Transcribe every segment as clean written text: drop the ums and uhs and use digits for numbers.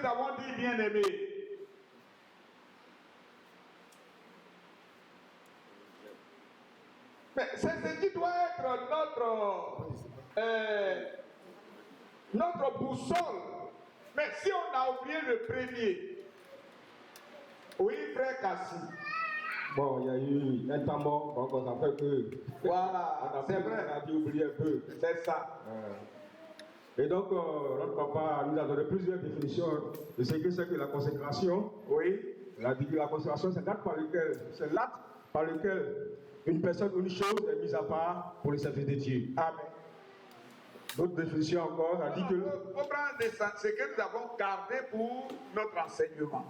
nous avons dit, bien-aimés? Mais c'est ce qui doit être notre boussole. Mais si on a oublié le premier, oui, frère Kassi. Bon, il y a eu un temps mort, donc ça fait que. Voilà, c'est vrai. On a dû oublier un peu. C'est ça. Et donc, notre papa nous a donné plusieurs définitions de ce que c'est que la consécration. Oui. La consécration, c'est l'acte par lequel une personne ou une chose est mise à part pour le service de Dieu. Amen. D'autres définitions encore, on a dit que. On prend ce que nous avons gardé pour notre enseignement.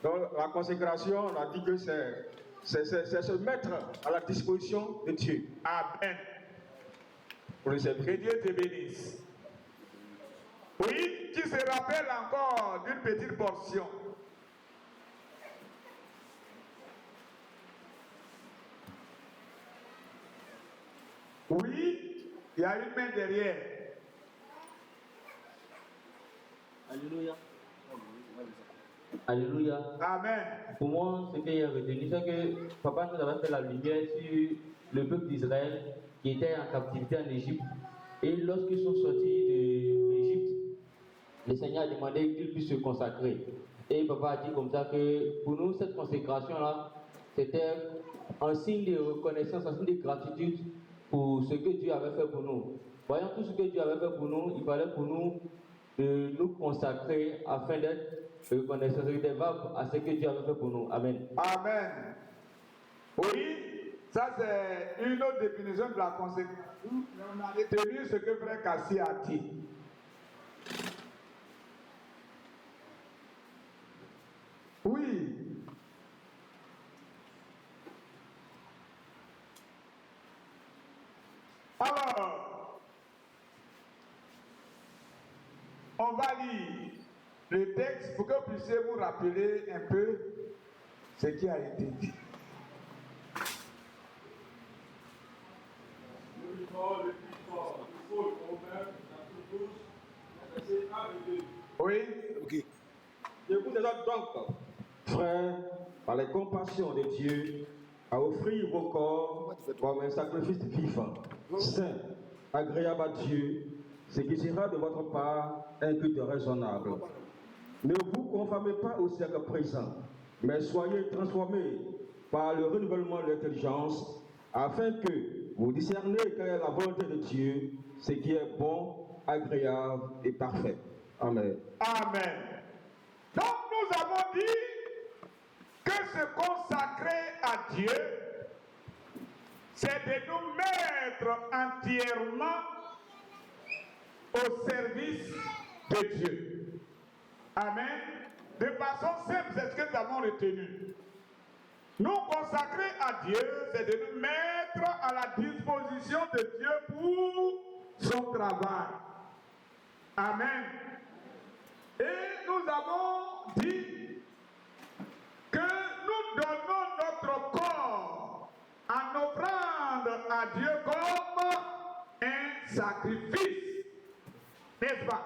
Donc, la consécration, on a dit que c'est se mettre à la disposition de Dieu. Amen. Pour le service. Que Dieu te bénisse. Oui, qui se rappelle encore d'une petite portion. Oui, il y a une main derrière. Alléluia. Alléluia. Amen. Pour moi, ce que j'ai retenu, c'est que papa nous avait fait la lumière sur le peuple d'Israël qui était en captivité en Égypte. Et lorsqu'ils sont sortis de l'Égypte, le Seigneur a demandé qu'ils puissent se consacrer. Et papa a dit comme ça que pour nous, cette consécration-là, c'était un signe de reconnaissance, un signe de gratitude pour ce que Dieu avait fait pour nous. Voyant tout ce que Dieu avait fait pour nous, il fallait pour nous de nous consacrer afin d'être reconnaissants et redevables à ce que Dieu avait fait pour nous. Amen. Amen. Oui, ça c'est une autre définition de la consécration. On a retenu ce que frère Kassi a dit. Oui. Alors, on va lire le texte pour que vous puissiez vous rappeler un peu ce qui a été dit. Oui. Ok. Je vous exhorte donc, frères, par les compassions de Dieu, à offrir vos corps comme un sacrifice vivant, saint, agréable à Dieu, ce qui sera de votre part un culte raisonnable. Ne vous conformez pas au siècle présent, mais soyez transformés par le renouvellement de l'intelligence, afin que vous discerniez quelle est la volonté de Dieu, ce qui est bon, agréable et parfait. Amen. Amen. Donc nous avons dit que se consacrer à Dieu, c'est de nous mettre entièrement au service de Dieu. Amen. De façon simple, c'est ce que nous avons retenu. Nous consacrer à Dieu, c'est de nous mettre à la disposition de Dieu pour son travail. Amen. Et nous avons dit que nous donnons notre corps en offrande à Dieu comme un sacrifice. N'est-ce pas?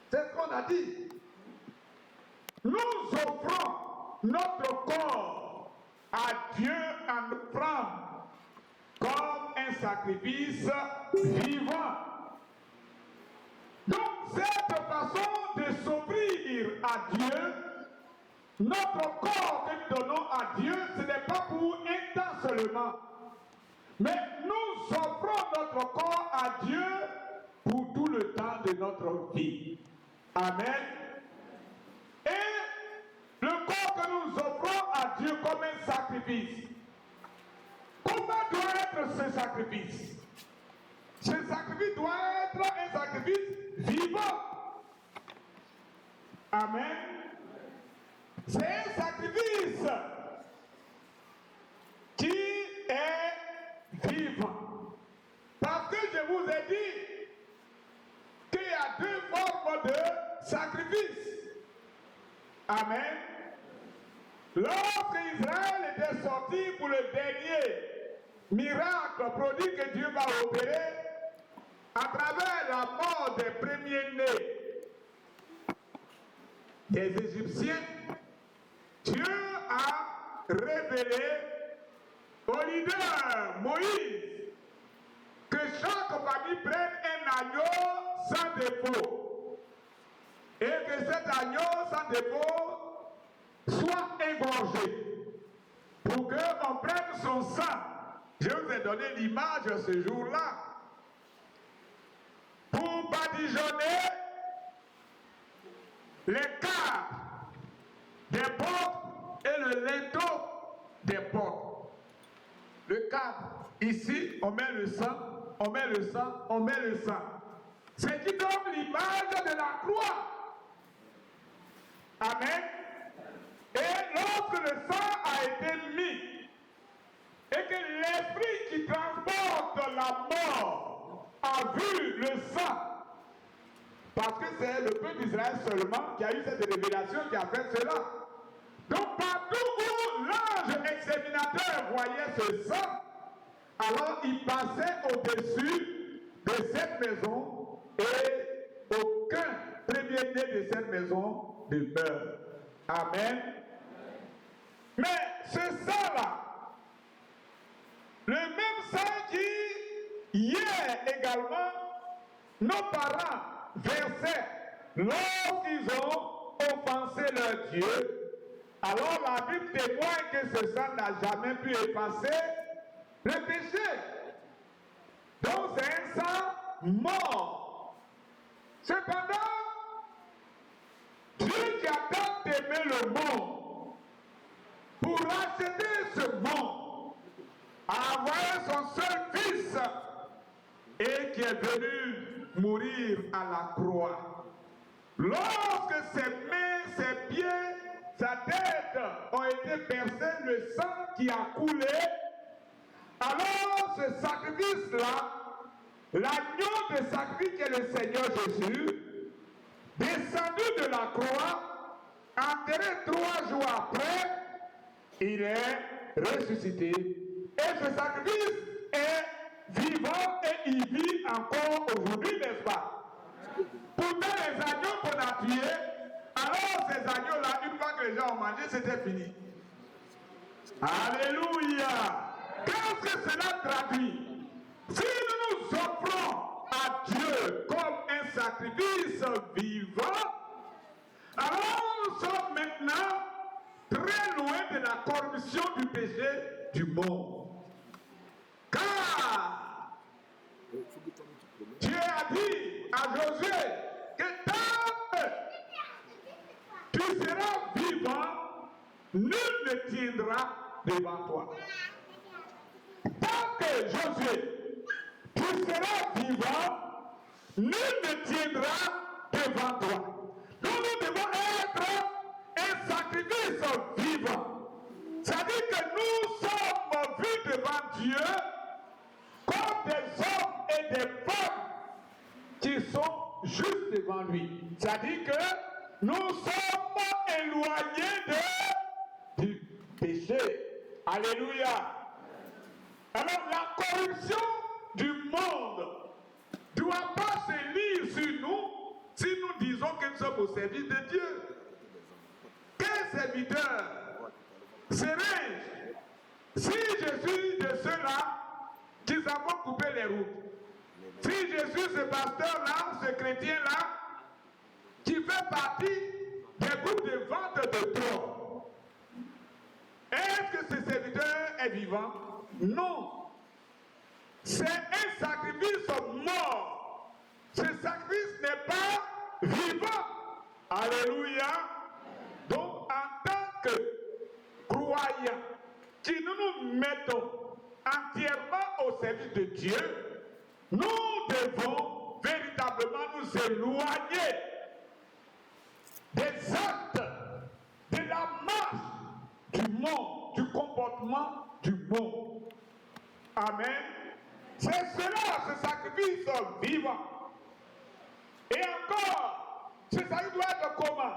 C'est ce qu'on a dit. Nous offrons notre corps à Dieu en offrande comme un sacrifice vivant. Donc, cette façon de s'offrir à Dieu, notre corps que nous donnons à Dieu, ce n'est pas pour un temps seulement. Mais nous offrons notre corps à Dieu pour tout le temps de notre vie. Amen. Et le corps que nous offrons à Dieu comme un sacrifice. Comment doit être ce sacrifice? Ce sacrifice doit être un sacrifice vivant. Amen. C'est un sacrifice qui est vivant. Parce que je vous ai dit qu'il y a deux formes de sacrifice. Amen. Lorsque Israël était sorti pour le dernier miracle prodigue que Dieu va opérer, à travers la mort des premiers-nés, des Égyptiens, Dieu a révélé au leader Moïse que chaque famille prenne un agneau sans défaut et que cet agneau sans défaut soit égorgé pour qu'on prenne son sang. Je vous ai donné l'image ce jour-là. Pour badigeonner les cadres des portes et le linteau des portes. Le cadre, ici, on met le sang, on met le sang, on met le sang. Ce qui donne l'image de la croix. Amen. Et lorsque le sang a été mis, et que l'esprit qui transporte la mort a vu le sang, parce que c'est le peuple d'Israël seulement qui a eu cette révélation qui a fait cela. Donc partout où l'ange exterminateur voyait ce sang, alors il passait au-dessus de cette maison et aucun premier-né de cette maison ne meurt. Amen. Mais ce sang-là, le même sang qui, hier également, nos parents versaient lorsqu'ils ont offensé leur Dieu, alors la Bible témoigne que ce sang n'a jamais pu effacer le péché. Donc c'est un sang mort. Cependant, Dieu qui a tant aimé le monde, pour racheter ce monde, a envoyé son seul fils et qui est venu mourir à la croix. Lorsque ses mains, ses pieds, sa tête ont été percés, le sang qui a coulé, alors ce sacrifice-là, l'agneau de sacrifice est le Seigneur Jésus, descendu de la croix, enterré 3 jours après, il est ressuscité. Et ce sacrifice est vivant et il vit encore aujourd'hui, n'est-ce pas? Pourtant, les agneaux qu'on a tués, alors ces agneaux-là, une fois que les gens ont mangé, c'était fini. Alléluia! Qu'est-ce que cela traduit? Si nous nous offrons à Dieu comme un sacrifice vivant, alors nous sommes maintenant très loin de la corruption du péché du monde. Car Dieu a dit à Josué que tant que tu seras vivant, nul ne tiendra devant toi. Tant que Josué, tu seras vivant, nul ne tiendra devant toi. Donc nous devons être un sacrifice vivant. C'est-à-dire que nous sommes vus devant Dieu comme des hommes et des femmes qui sont juste devant lui. C'est-à-dire que nous sommes éloignés du péché. Alléluia. Alors la corruption du monde ne doit pas se lire sur nous si nous disons que nous sommes au service de Dieu. Quel serviteur serais-je si je suis de ceux-là qui savent couper les routes? Si je suis ce pasteur-là, ce chrétien-là, qui fait partie des groupes de vente de drogue, est-ce que ce serviteur est vivant? Non. C'est un sacrifice mort. Ce sacrifice n'est pas vivant. Alléluia. Donc, en tant que croyants, qui nous mettons entièrement au service de Dieu, nous devons véritablement nous éloigner des actes, de la marche du monde, du comportement du monde. Amen. C'est cela, ce sacrifice vivant. Et encore, ce sacrifice doit être comment?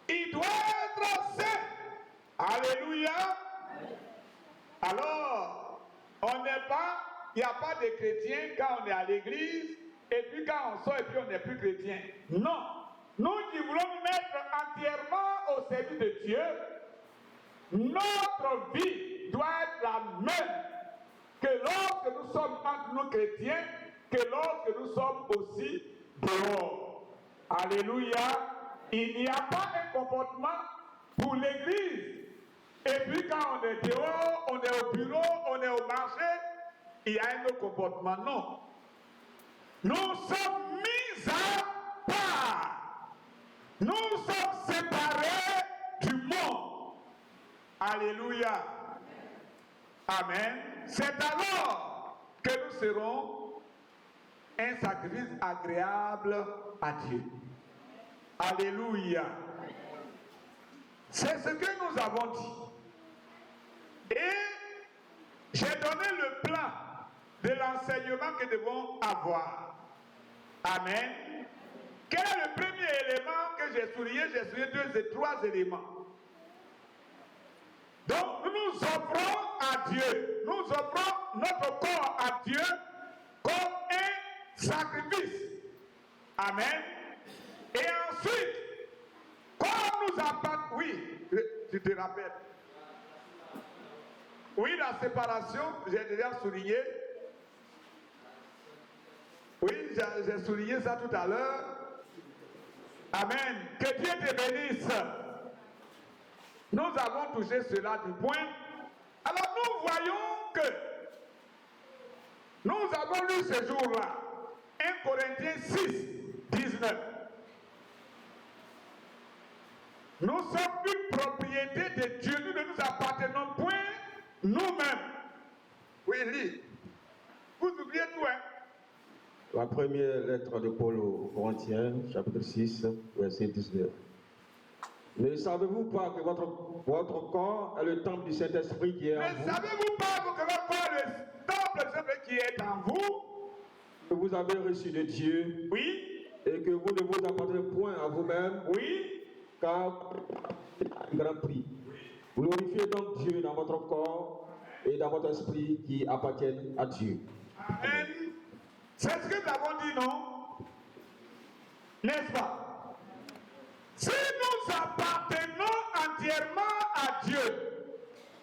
Il doit être saint. Alléluia. Alors, on n'est pas, il n'y a pas de chrétien quand on est à l'église, et puis quand on sort, et puis on n'est plus chrétien. Non. nous qui voulons nous mettre entièrement au service de Dieu, notre vie doit être la même que lorsque nous sommes entre nous chrétiens, que lorsque nous sommes aussi dehors. Alléluia. Il n'y a pas un comportement pour l'église. Et puis quand on est dehors, on est au bureau, on est au marché, il y a un autre comportement. Non. Nous sommes mis à part. Nous sommes séparés du monde. Alléluia. Amen. C'est alors que nous serons un sacrifice agréable à Dieu. Alléluia. C'est ce que nous avons dit. Et j'ai donné le plan de l'enseignement que nous devons avoir. Amen. Quel est le premier élément que j'ai souligné? J'ai souligné trois éléments. Donc, nous nous offrons à Dieu. Nous offrons notre corps à Dieu comme un sacrifice. Amen. Et ensuite, comme nous appartenons... Oui, tu te rappelles. Oui, la séparation, j'ai déjà souligné. Oui, j'ai souligné ça tout à l'heure. Amen. Que Dieu te bénisse. Nous avons touché cela du point. Alors nous voyons que nous avons lu ce jour-là 1 Corinthiens 6, 19. Nous sommes une propriété de Dieu. Nous ne nous appartenons point nous-mêmes. Oui, lis. Vous oubliez tout, hein? La première lettre de Paul aux Corinthiens, chapitre 6, verset 19. Ne savez-vous pas que votre corps est le temple du Saint-Esprit qui est en vous? Ne savez-vous pas que votre corps est le temple du Saint-Esprit qui est en vous? Que vous avez reçu de Dieu. Oui. Et que vous ne vous appartenez point à vous-même. Oui. Car un grand prix. Glorifiez donc Dieu dans votre corps et dans votre esprit qui appartiennent à Dieu. Amen. C'est ce que nous avons dit, non? N'est-ce pas? Si nous appartenons entièrement à Dieu,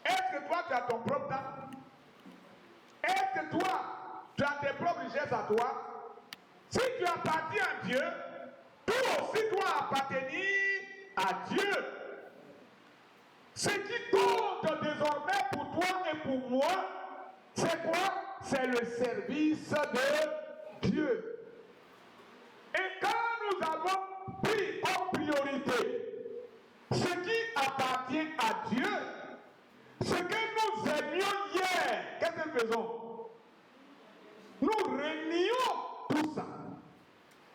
est-ce que toi tu as ton propre temps? Est-ce que toi tu as tes propres richesses à toi? Si tu appartiens à Dieu, toi aussi dois appartenir à Dieu. Ce qui compte désormais pour toi et pour moi, c'est quoi? C'est le service de Dieu. Et quand nous avons pris en priorité ce qui appartient à Dieu, ce que nous aimions hier, qu'est-ce que nous faisons? Nous renions tout ça.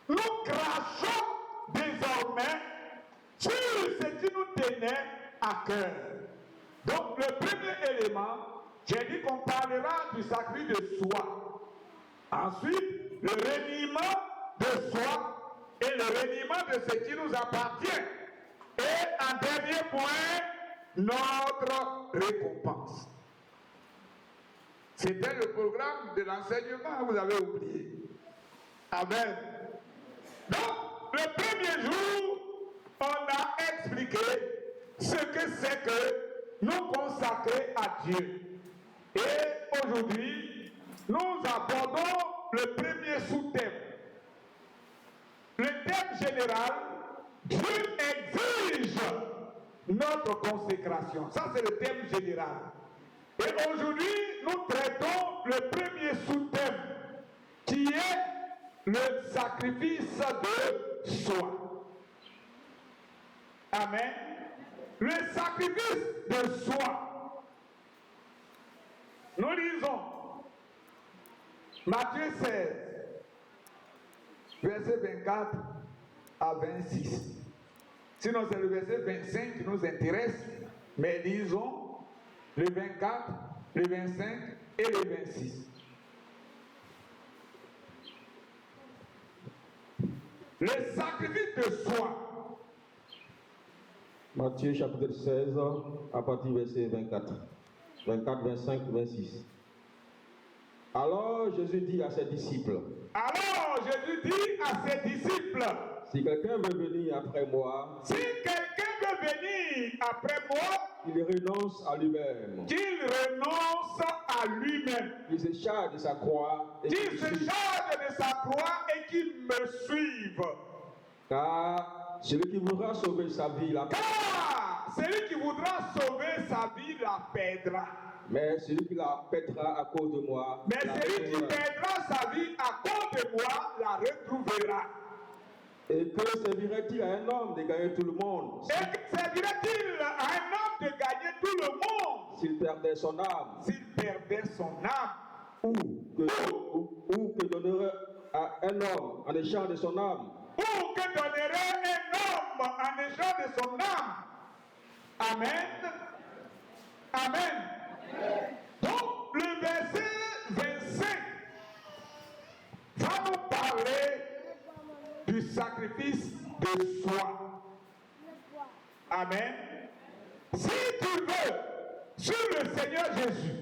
Nous crachons désormais sur ce qui nous tenait à cœur. Donc le premier élément, j'ai dit qu'on parlera du sacrifice de soi. Ensuite, le reniement de soi et le reniement de ce qui nous appartient. Et en dernier point, notre récompense. C'était le programme de l'enseignement, vous avez oublié. Amen. Donc, le premier jour, on a expliqué ce que c'est que nous consacrer à Dieu. Et aujourd'hui, nous abordons le premier sous-thème. Le thème général, Dieu exige notre consécration. Ça, c'est le thème général. Et aujourd'hui, nous traitons le premier sous-thème, qui est le sacrifice de soi. Amen. Le sacrifice de soi. Nous lisons Matthieu 16, verset 24 à 26. Sinon, c'est le verset 25 qui nous intéresse, mais lisons le 24, le 25 et le 26. Le sacrifice de soi. Matthieu chapitre 16, à partir du verset 24. 24, 25, 26. Alors Jésus dit à ses disciples. Alors Jésus dit à ses disciples. Si quelqu'un veut venir après moi, si quelqu'un veut venir après moi, il renonce à lui-même. qu'il renonce à lui-même. Il se charge de sa croix et Qu'il qu'il se me suive. charge de sa croix et qu'il me suive. Car celui qui voudra sauver sa vie la perdra. Car celui qui voudra sauver sa vie la perdra. Mais celui qui la perdra à cause de moi, Mais la celui qui retrouvera. perdra sa vie à cause de moi la retrouvera. Et que servirait-il à un homme de gagner tout le monde Et que servirait-il à un homme de gagner tout le monde s'il perdait son âme? s'il perdait son âme? Ou que donnerait à un homme en échange de son âme? Ou que donnerait un homme en échange de son âme? Amen. Amen. Donc, le verset 25 va nous parler du sacrifice de soi. Amen. Si tu veux sur le Seigneur Jésus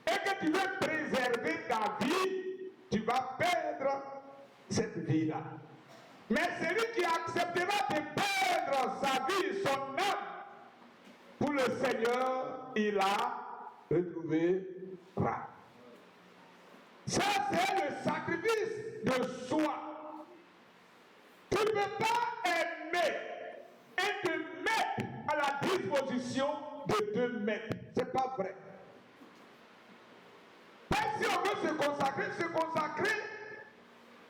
et que tu veux préserver ta vie, tu vas perdre cette vie-là. Mais celui qui acceptera de perdre sa vie, son âme, pour le Seigneur, il la retrouvera. Ça, c'est le sacrifice de soi. Tu ne peux pas aimer et te mettre à la disposition de 2 mètres. Ce n'est pas vrai. Même si on veut se consacrer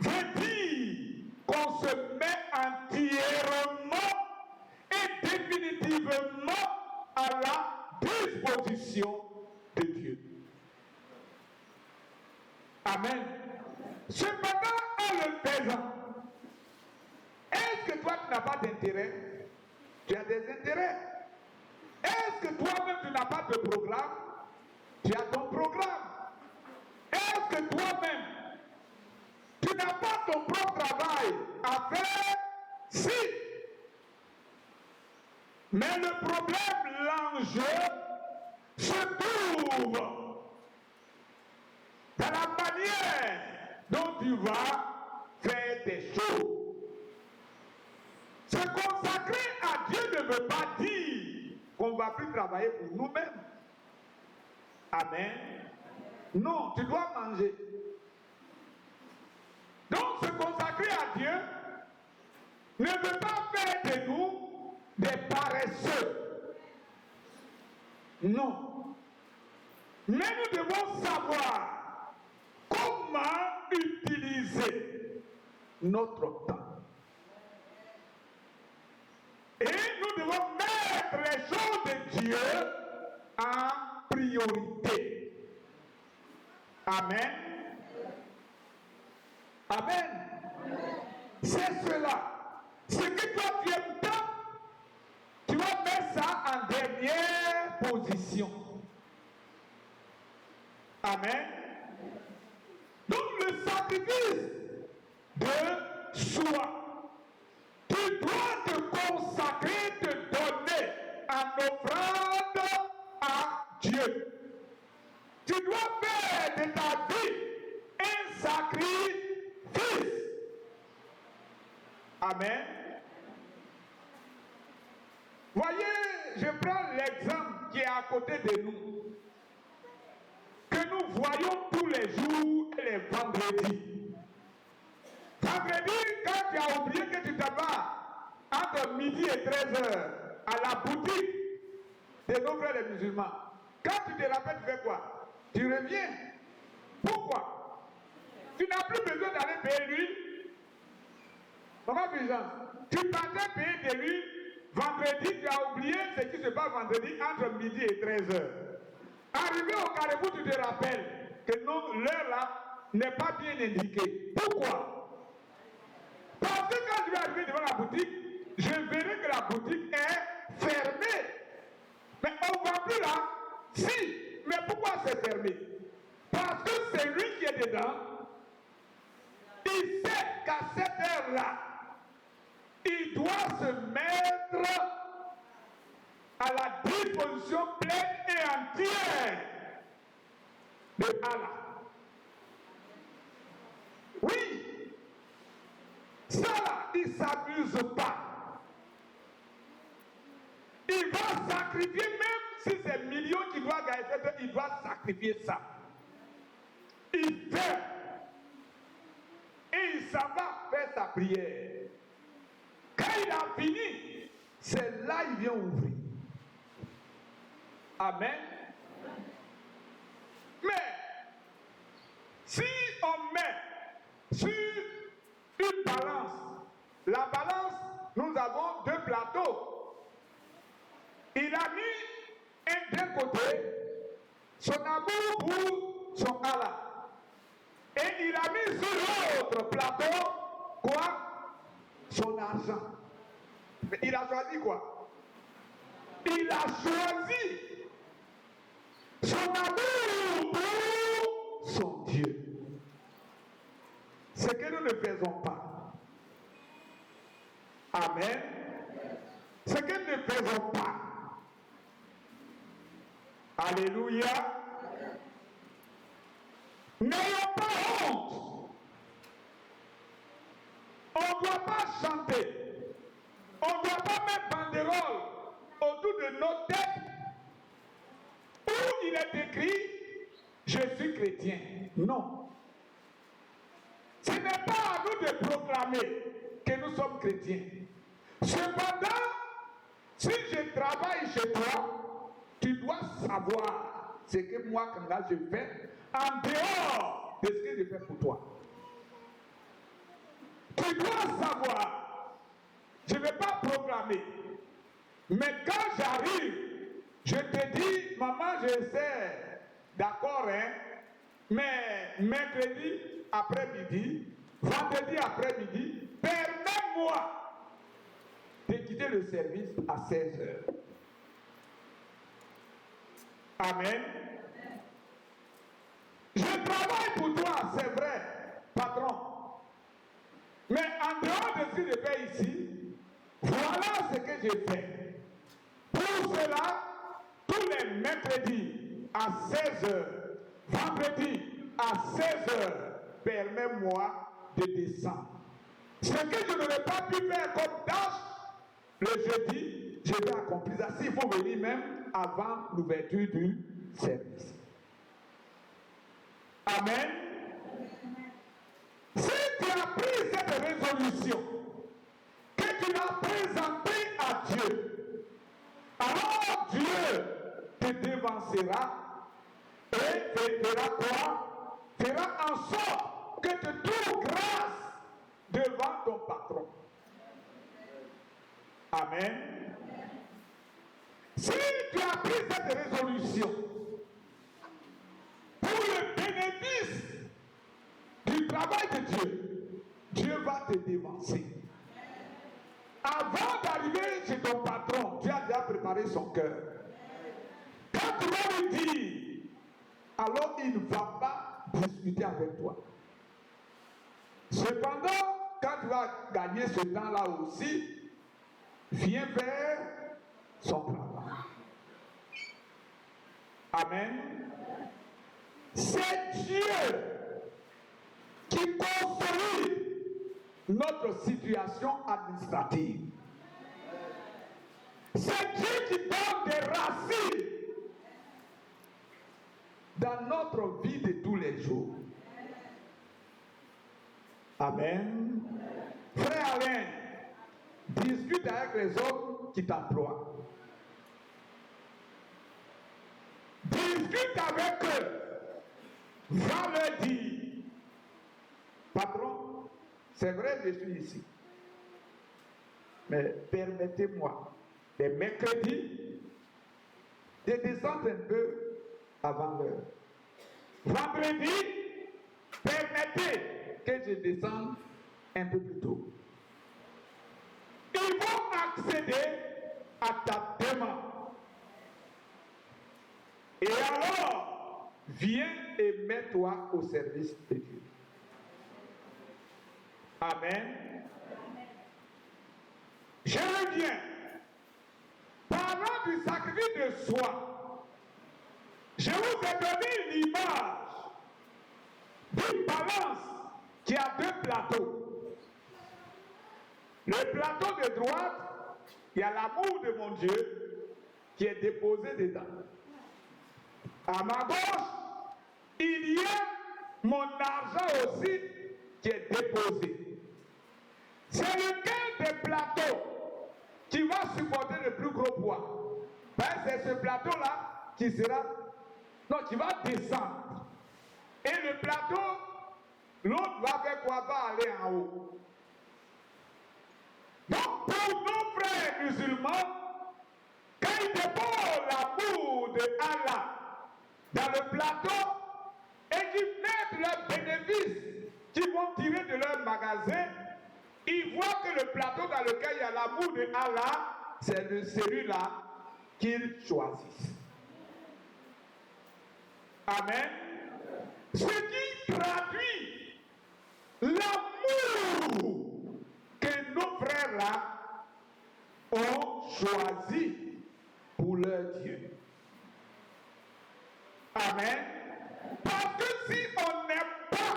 veut dire qu'on se met entièrement et définitivement à la disposition de Dieu. Amen. Cependant, en le faisant, est-ce que toi tu n'as pas d'intérêt? Tu as des intérêts. Est-ce que toi-même tu n'as pas de programme? Tu as ton programme. Est-ce que toi-même tu n'as pas ton propre travail à faire? Si. Mais le problème, l'enjeu, se trouve dans la manière dont tu vas faire tes choses. Se consacrer à Dieu ne veut pas dire qu'on ne va plus travailler pour nous-mêmes. Amen. Non, tu dois manger. Donc se consacrer à Dieu ne veut pas faire de nous des paresseux. Non. Mais nous devons savoir comment utiliser notre temps. Et nous devons mettre les choses de Dieu en priorité. Amen. Amen. C'est cela. Ce que toi tu aimes tant, tu vas mettre ça en dernière position. Amen. Donc le sacrifice de soi. Tu dois te consacrer, te donner en offrande à Dieu. Tu dois faire de ta vie un sacrifice. Amen. Voyez, je prends l'exemple qui est à côté de nous, que nous voyons tous les jours et les vendredis. Vendredi, quand tu as oublié que tu te bats entre midi et 13h à la boutique de nos frères les musulmans, quand tu te rappelles, tu fais quoi? Tu reviens. Pourquoi? Tu n'as plus besoin d'aller payer l'huile. Maman Vigence, tu partais payer de l'huile. Vendredi, tu as oublié ce qui se passe vendredi entre midi et 13h. Arrivé au Carrefour, tu te rappelles que non, l'heure là n'est pas bien indiquée. Pourquoi? Parce que quand je vais arriver devant la boutique, je verrai que la boutique est fermée. Mais on ne va plus là. Si. Mais pourquoi c'est fermé? Parce que c'est lui qui est dedans. Il sait qu'à cette heure-là, il doit se mettre à la disposition pleine et entière de Allah. Oui. Ça, il s'habille sacrifier, même si c'est millions qui doivent gagner, il doit sacrifier ça. Il fait. Et il s'en va faire sa prière. Quand il a fini, c'est là qu'il vient ouvrir. Amen. Mais, si on met sur une balance, la balance, nous avons deux plateaux. Il a mis d'un côté son amour pour son Allah. Et il a mis sur l'autre plateau, quoi? Son argent. Mais il a choisi quoi? Il a choisi son amour pour son Dieu. Ce que nous ne faisons pas. Amen. Ce que nous ne faisons pas. Alléluia. N'ayons pas honte. On ne doit pas chanter. On ne doit pas mettre banderole autour de nos têtes où il est écrit « Je suis chrétien ». Non. Ce n'est pas à nous de proclamer que nous sommes chrétiens. Cependant, si je travaille chez toi, tu dois savoir ce que moi, quand là, je fais en dehors de ce que je fais pour toi. Tu dois savoir, je ne vais pas proclamer, mais quand j'arrive, je te dis, maman, j'essaie, d'accord, hein, mais mercredi après-midi, vendredi après-midi, permets-moi de quitter le service à 16h. Amen. Je travaille pour toi, c'est vrai, patron. Mais en dehors de ce que je fais ici, voilà ce que je fais. Pour cela, tous les mercredis à 16h, vendredi à 16h, permets-moi de descendre. Ce que je n'aurais pas pu faire comme tâche, le jeudi, je vais accomplir ça. S'il faut venir même avant l'ouverture du service. Amen. Si tu as pris cette résolution, que tu l'as présentée à Dieu, alors Dieu te dévancera et fera quoi? Fera en sorte que tu trouves grâce devant ton patron. Amen. Si tu as pris cette résolution pour le bénéfice du travail de Dieu, Dieu va te dévancer. Avant d'arriver chez ton patron, tu as déjà préparé son cœur. Quand tu vas lui dire, alors il ne va pas discuter avec toi. Cependant, quand tu vas gagner ce temps-là aussi, viens faire son travail. Amen. C'est Dieu qui consolide notre situation administrative. C'est Dieu qui donne des racines dans notre vie de tous les jours. Amen. Frère Alain, discute avec les hommes qui t'emploient. Discute avec eux. Va leur dire, patron, c'est vrai que je suis ici. Mais permettez-moi, les mercredis, de descendre un peu avant l'heure. Vendredi, permettez que je descende un peu plus tôt. Ils vont accéder à ta demande. Et alors, viens et mets-toi au service de Dieu. Amen. Je reviens. Parlant du sacrifice de soi, je vous ai donné une image d'une balance qui a deux plateaux. Le plateau de droite, il y a l'amour de mon Dieu. qui est déposé dedans. À ma gauche, il y a mon argent aussi qui est déposé. C'est lequel des plateaux qui va supporter le plus gros poids? Ben, c'est ce plateau-là qui sera, non, qui va descendre. Et le plateau, l'autre va faire quoi? Va aller en haut. Donc, pour nos frères musulmans, quand ils déposent l'amour de Allah dans le plateau et qu'ils mettent leurs bénéfices qu'ils vont tirer de leur magasin, ils voient que le plateau dans lequel il y a l'amour de Allah, c'est celui-là qu'ils choisissent. Amen. Ce qui traduit l'amour que nos frères-là ont choisi pour leur Dieu. Amen. Parce que si on n'aime pas,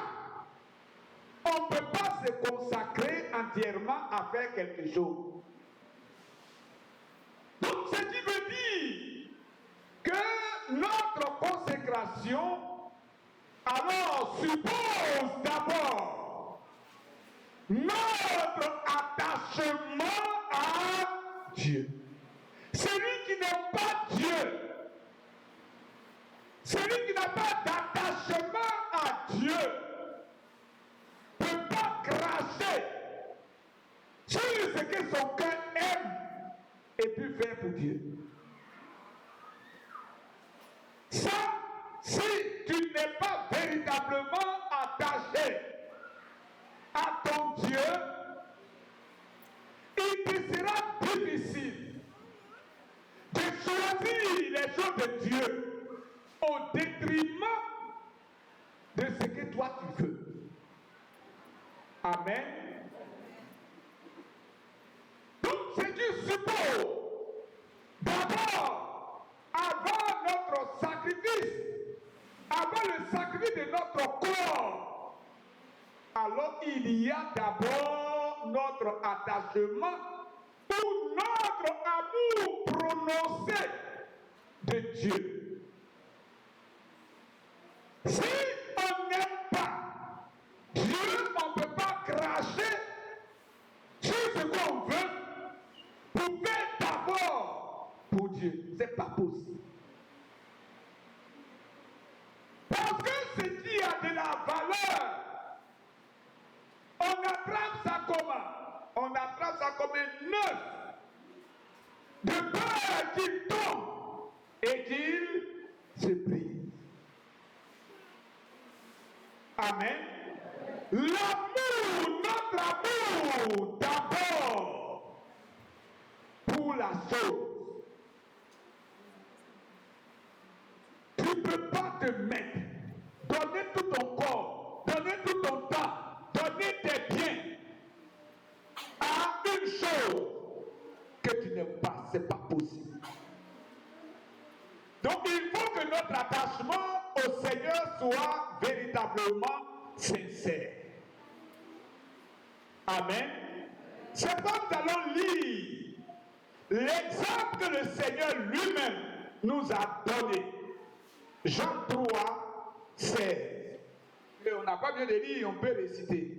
on ne peut pas se consacrer entièrement à faire quelque chose. Donc, ce qui veut dire que notre consécration alors suppose d'abord notre attachement à Dieu. Celui qui n'aime pas Dieu, celui qui n'a pas d'attachement à Dieu, ne peut pas cracher sur ce que son cœur aime et puis faire pour Dieu. Ça, si tu n'es pas véritablement attaché à ton Dieu, il te sera difficile de choisir les choses de Dieu au détriment de ce que toi tu veux. Amen. Donc, ce qui suppose d'abord, avant notre sacrifice, avant le sacrifice de notre corps, alors il y a d'abord notre attachement ou notre amour prononcé de Dieu. Si on n'aime pas Dieu, on ne peut pas cracher sur ce qu'on veut pour faire d'abord pour Dieu. Ce n'est pas possible. Parce que ce qui a de la valeur, on attrape ça comment? On attrape ça comme un œuf de peur qu'il tombe et qu'il se brise. Amen. L'amour, notre amour d'abord pour la chose. Tu ne peux pas te mettre, donner tout ton corps, donner tout ton temps, donner tes biens à une chose que tu n'aimes pas. Ce n'est pas possible. Donc il faut que notre attachement au Seigneur soit véritablement sincère. Amen. C'est pourquoi nous allons lire l'exemple que le Seigneur lui-même nous a donné. Jean 3, 16. Mais on n'a pas bien de lire, on peut réciter.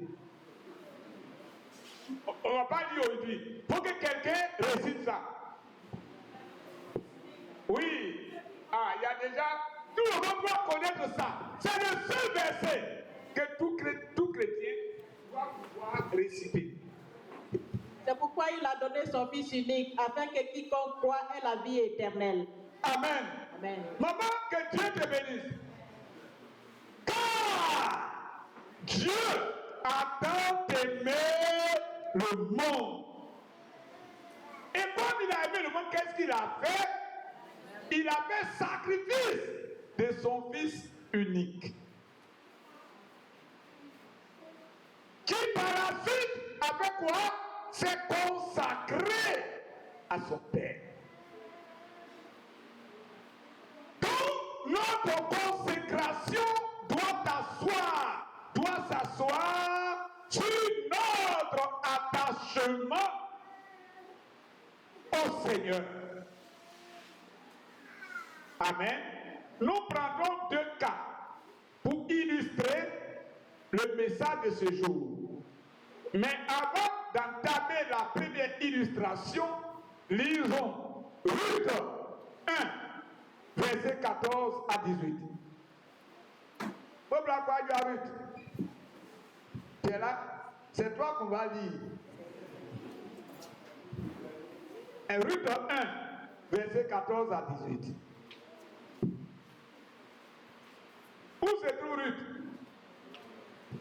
On ne va pas lire aujourd'hui. Il faut que quelqu'un récite ça. Oui. Ah, il y a déjà... Tout le monde doit connaître ça. C'est le seul verset que tout chrétien doit pouvoir réciter. C'est pourquoi il a donné son Fils unique, afin que quiconque croit ait la vie éternelle. Amen. Amen. Maman, que Dieu te bénisse. Car Dieu a tant aimé le monde. Et comme il a aimé le monde, qu'est-ce qu'il a fait? Il a fait sacrifice de son Fils unique. Qui par la suite a fait quoi? S'est consacré à son Père. Donc, notre consécration doit s'asseoir sur notre attachement au Seigneur. Amen. Nous prendrons 2 cas pour illustrer le message de ce jour. Mais avant d'entamer la première illustration, lisons Ruth 1, verset 14 à 18. Ruth, tu es là, c'est toi qu'on va lire. Et Ruth 1, verset 14 à 18. Où se trouve Ruth?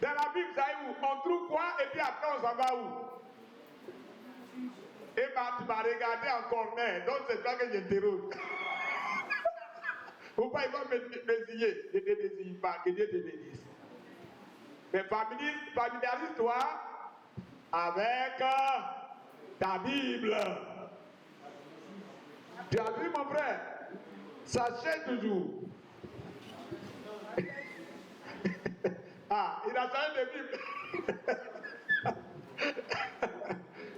Dans la Bible, ça est où? On trouve quoi et puis après on s'en va où? Et bah tu m'as regardé en corner, donc c'est toi que j'interroge. Ou pas, il va me désigner. Je ne te désigne pas, que Dieu te bénisse. Mais familiarise-toi avec ta Bible. Tu as vu mon frère? Sachez toujours. Ah, il a changé de Bible.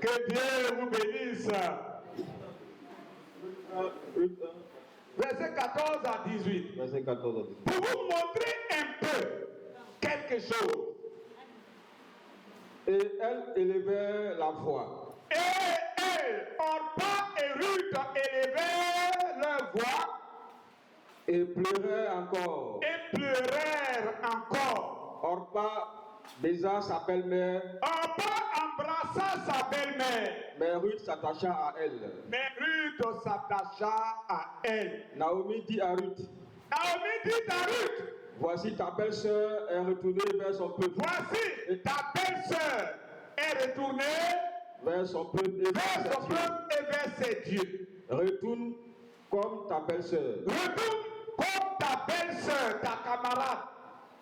Que Dieu vous bénisse. Verset 14 à 18. Verset 14 à 18. Pour vous montrer un peu quelque chose. Et elle élevait la voix. Et elle, Orpa et Ruth élevaient leur voix. Et pleuraient encore. Et pleurèrent encore. Orpa baisa sa belle-mère. Orpa embrassa sa belle-mère. Mais Ruth s'attacha à elle. Mais Ruth s'attacha à elle. Naomi dit à Ruth. Naomi dit à Ruth. Voici ta belle-sœur est retournée vers son peuple. Voici ta belle-sœur est retournée vers son peuple et vers ses dieux. Retourne comme ta belle-sœur. Retourne comme ta belle-sœur, ta camarade.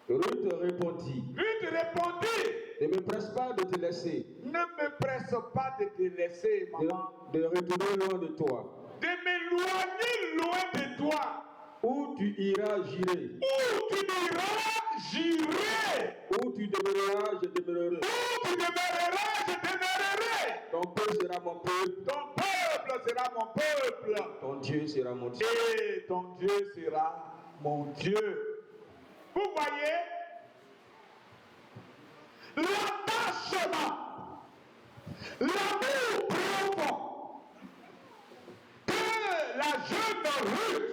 Ruth répondit. Ruth répondit. Ne me presse pas de te laisser. Ne me presse pas de te laisser, maman. De retourner loin de toi. De m'éloigner loin de toi. Où tu iras, j'irai. Où tu iras, j'irai. Où tu demeureras, je demeurerai. Où tu demeureras, je demeurerai. Ton peuple sera mon peuple. Ton peuple sera mon peuple. Ton Dieu sera mon Dieu. Et ton Dieu sera mon Dieu. Vous voyez, l'attachement, l'amour profond que la jeune Ruth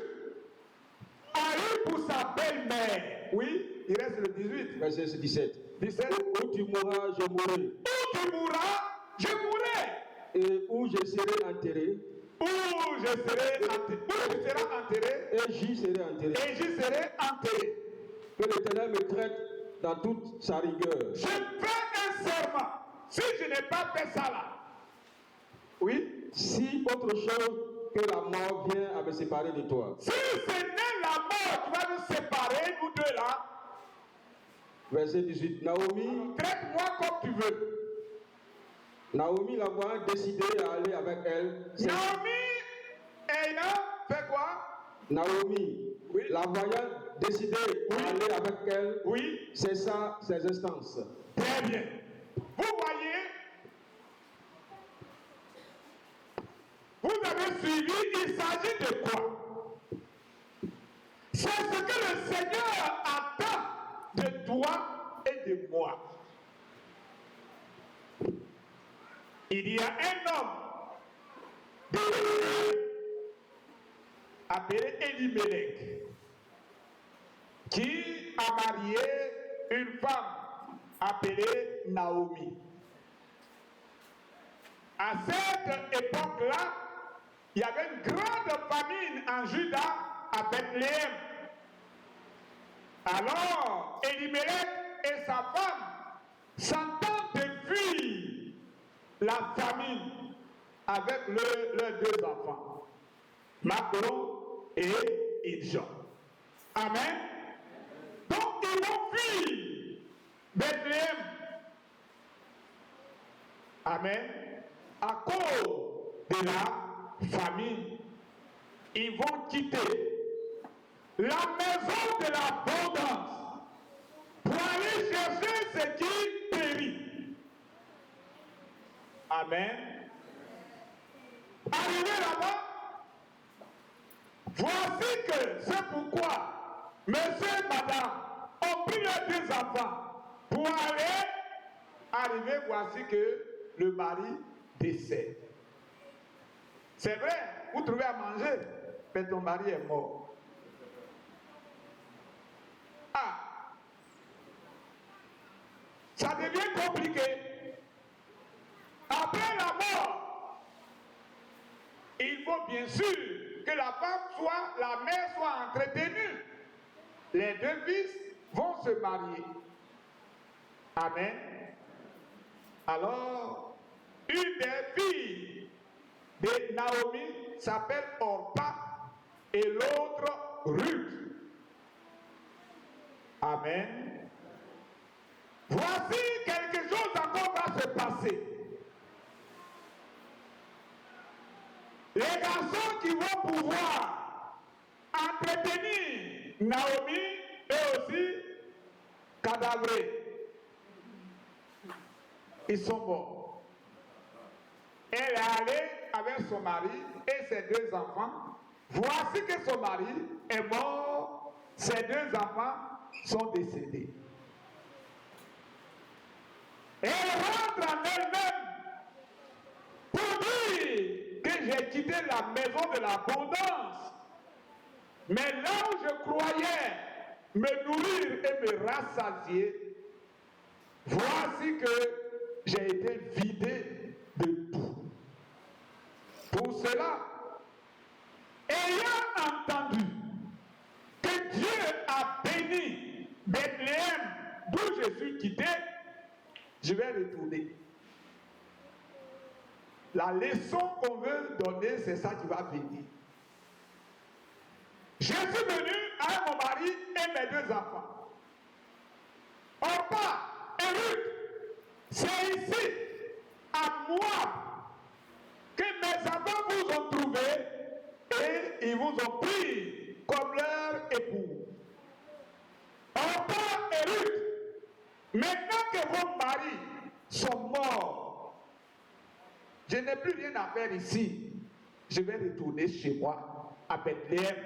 a eu pour sa belle-mère. Oui, il reste le 18. Verset 17. 17. Où tu mourras, je mourrai. Où tu mourras, je mourrai. Et où je serai enterré. Où je serai enterré. Où tu seras enterré. Et j'y serai enterré. Et j'y serai enterré. Que l'Éternel me traite dans toute sa rigueur. Je fais un serment. Si je n'ai pas fait ça là. Oui. Si autre chose que la mort vient à me séparer de toi. Si ce n'est la mort qui va nous séparer, nous deux là. Verset 18. Naomi. Traite-moi comme tu veux. Naomi la voyant décidé à aller avec elle. Naomi ayant fait quoi? Naomi, oui. La voyant décidé à aller avec elle. Oui. Cessa ses instances. Très bien. Vous voyez, vous avez suivi, il s'agit de quoi? C'est ce que le Seigneur attend de toi et de moi. Il y a un homme appelé Elimelech qui a marié une femme appelée Naomi. À cette époque-là, il y avait une grande famine en Juda à Bethléem. Alors, Elimelech et sa femme s'entendent de fuir la famine avec leurs 2 enfants, Macron et Idjon. Amen. Donc, ils vont fuir Bethléem. Amen. À cause de la famine, ils vont quitter la maison de l'abondance pour aller chercher ce qui périt. Amen. Arrivé là-bas, voici que c'est pourquoi monsieur et madame ont pris leurs 2 enfants pour arriver, voici que le mari décède. C'est vrai, vous trouvez à manger, mais ton mari est mort. Ah, ça devient compliqué. Après la mort, il faut bien sûr que la femme la mère soit entretenue. Les 2 fils vont se marier. Amen. Alors, une des filles de Naomi s'appelle Orpa et l'autre Ruth. Amen. Voici quelque chose encore va se passer. Les garçons qui vont pouvoir entretenir Naomi et aussi cadavrés, ils sont morts. Elle est allée avec son mari et ses 2 enfants. Voici que son mari est mort. Ses 2 enfants sont décédés. Elle rentre en elle-même pour dire que j'ai quitté la maison de l'abondance. Mais là où je croyais me nourrir et me rassasier, voici que j'ai été vidé de tout. Pour cela, ayant entendu que Dieu a béni Bethléem, d'où je suis quitté, je vais retourner. La leçon qu'on veut donner, c'est ça qui va venir. Je suis venu avec mon mari et mes 2 enfants. Orpa et Ruth, c'est ici, à moi, que mes enfants vous ont trouvé et ils vous ont pris comme leur époux. Orpa et Ruth, maintenant que vos maris sont morts, je n'ai plus rien à faire ici. Je vais retourner chez moi, à Bethléem.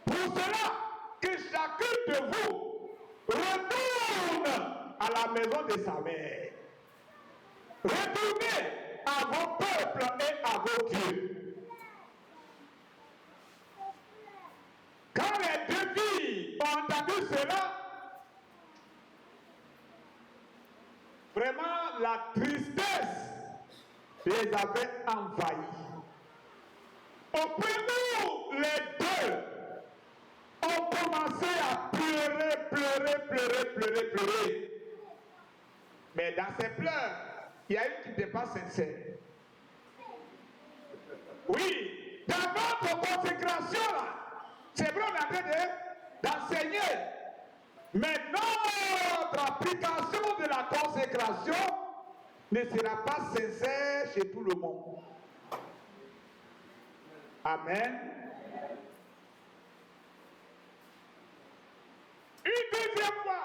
Pour cela, que chacun de vous retourne à la maison de sa mère. Retournez à vos peuples et à vos dieux. Quand les 2 filles ont entendu cela, vraiment la tristesse les avait envahis. Au point où les 2 ont commencé à pleurer. Mais dans ces pleurs, il y a une qui n'était pas sincère. Oui, dans notre consécration, là, c'est vrai, on est en train d'enseigner. Mais notre application de la consécration ne sera pas sincère chez tout le monde. Amen. Une 2e fois,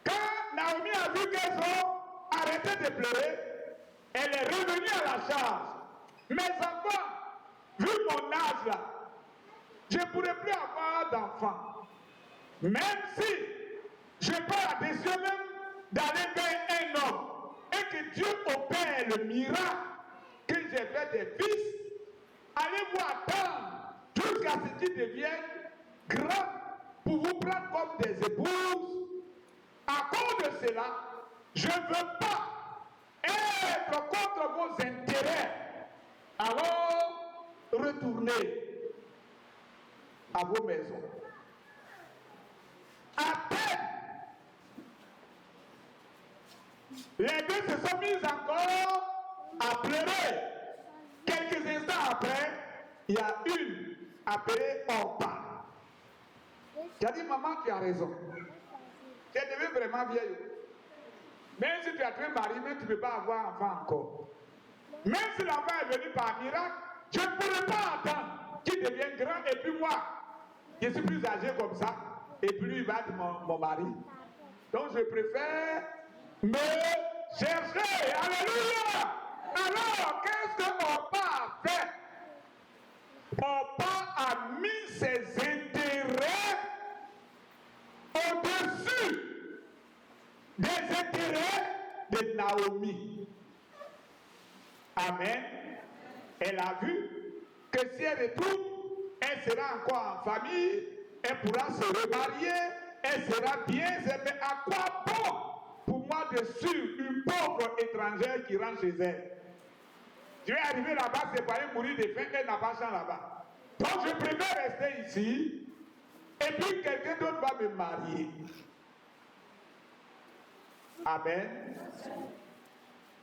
quand Naomi a vu qu'elles ont arrêté de pleurer, elle est revenue à la charge. Mes enfants, vu mon âge là, je ne pourrai plus avoir d'enfants. Même si je prends la décision même d'aller vers un homme et que Dieu opère le miracle que j'ai fait des fils, allez-vous attendre jusqu'à ce qu'ils deviennent grands pour vous prendre comme des épouses. À cause de cela, je ne veux pas être contre vos intérêts. Alors, retournez à vos maisons. À peine, les 2 se sont mis encore à pleurer. Quelques instants après, il y a une appelée Orpa qui a dit, maman, tu as raison. Tu es devenue vraiment vieille. Même si tu as trouvé mari, mais tu ne peux pas avoir enfant encore. Même si l'enfant est venu par miracle, je ne pourrais pas attendre qu'il devienne grand. Et puis moi, je suis plus âgé comme ça. Et puis lui, il va être mon mari. Donc je préfère me chercher. Alléluia! Alors, qu'est-ce que Orpa a fait? Orpa a mis ses Naomi. Amen. Elle a vu que si elle retourne, elle sera encore en famille, elle pourra se remarier, elle sera bien. Mais à quoi bon pour moi de suivre une pauvre étrangère qui rentre chez elle? Je vais arriver là-bas, c'est pas mourir de faim, elle n'a pas de champ là-bas. Donc je préfère rester ici, et puis quelqu'un d'autre va me marier. Amen.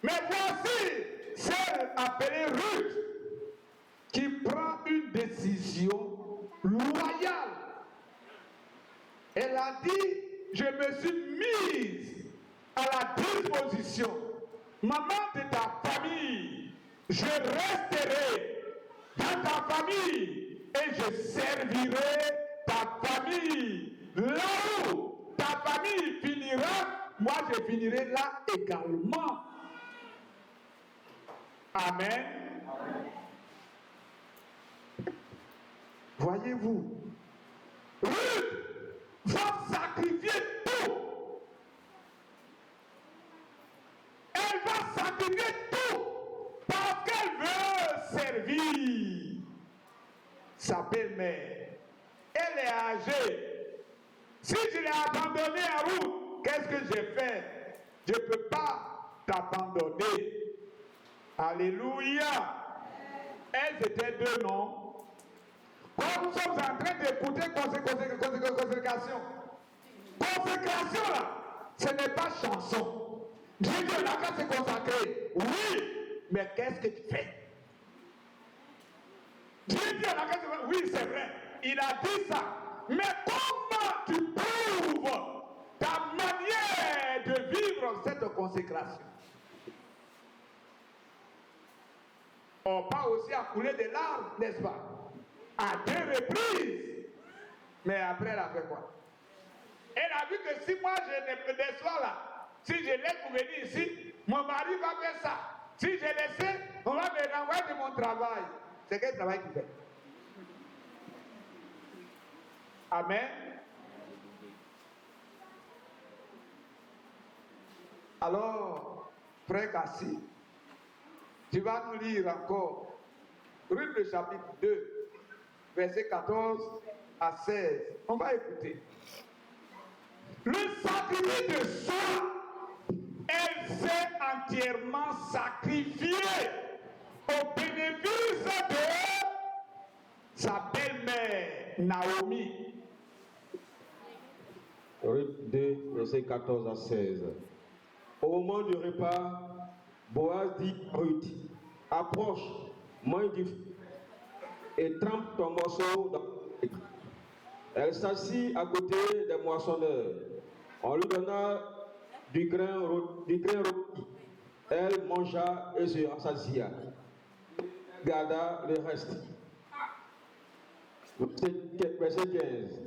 Mais voici celle appelée Ruth qui prend une décision loyale. Elle a dit, je me suis mise à la disposition, maman de ta famille, je resterai dans ta famille et je servirai ta famille. Là où ta famille finira, moi je finirai là également. Amen. Voyez-vous, Ruth va sacrifier tout. Elle va sacrifier tout parce qu'elle veut servir sa belle-mère. Elle est âgée. Si je l'ai abandonnée à Ruth, qu'est-ce que j'ai fait? Je ne peux pas t'abandonner. Alléluia. Elles étaient deux, non? Quand nous sommes en train d'écouter consécration. Consécration là, ce n'est pas chanson. Dieu n'a qu'à se consacrer. Oui, mais qu'est-ce que tu fais? Dieu n'a qu'à se consacrer. Oui, c'est vrai. Il a dit ça. Mais comment tu prouves ta manière de vivre cette consécration? On pas aussi à couler des larmes, n'est-ce pas? À 2 reprises. Mais après, elle a fait quoi? Elle a vu que si moi je ne peux décevoir là, si je laisse pour venir ici, mon mari va faire ça. Si je laisse, on va me renvoyer de mon travail. C'est quel travail qu'il fait? Amen. Alors, frère Cassie, tu vas nous lire encore Ruth le chapitre 2, verset 14 à 16. On va écouter. Le sacrifice de soi, elle s'est entièrement sacrifiée au bénéfice de sa belle-mère, Naomi. Ruth 2, verset 14 à 16. Au moment du repas, Boaz dit à Ruth, approche, mange du feu et trempe ton morceau dans le. Elle s'assit à côté des moissonneurs. On lui donna du grain rôti. Elle mangea et se rassasia. Elle garda le reste. Verset 15.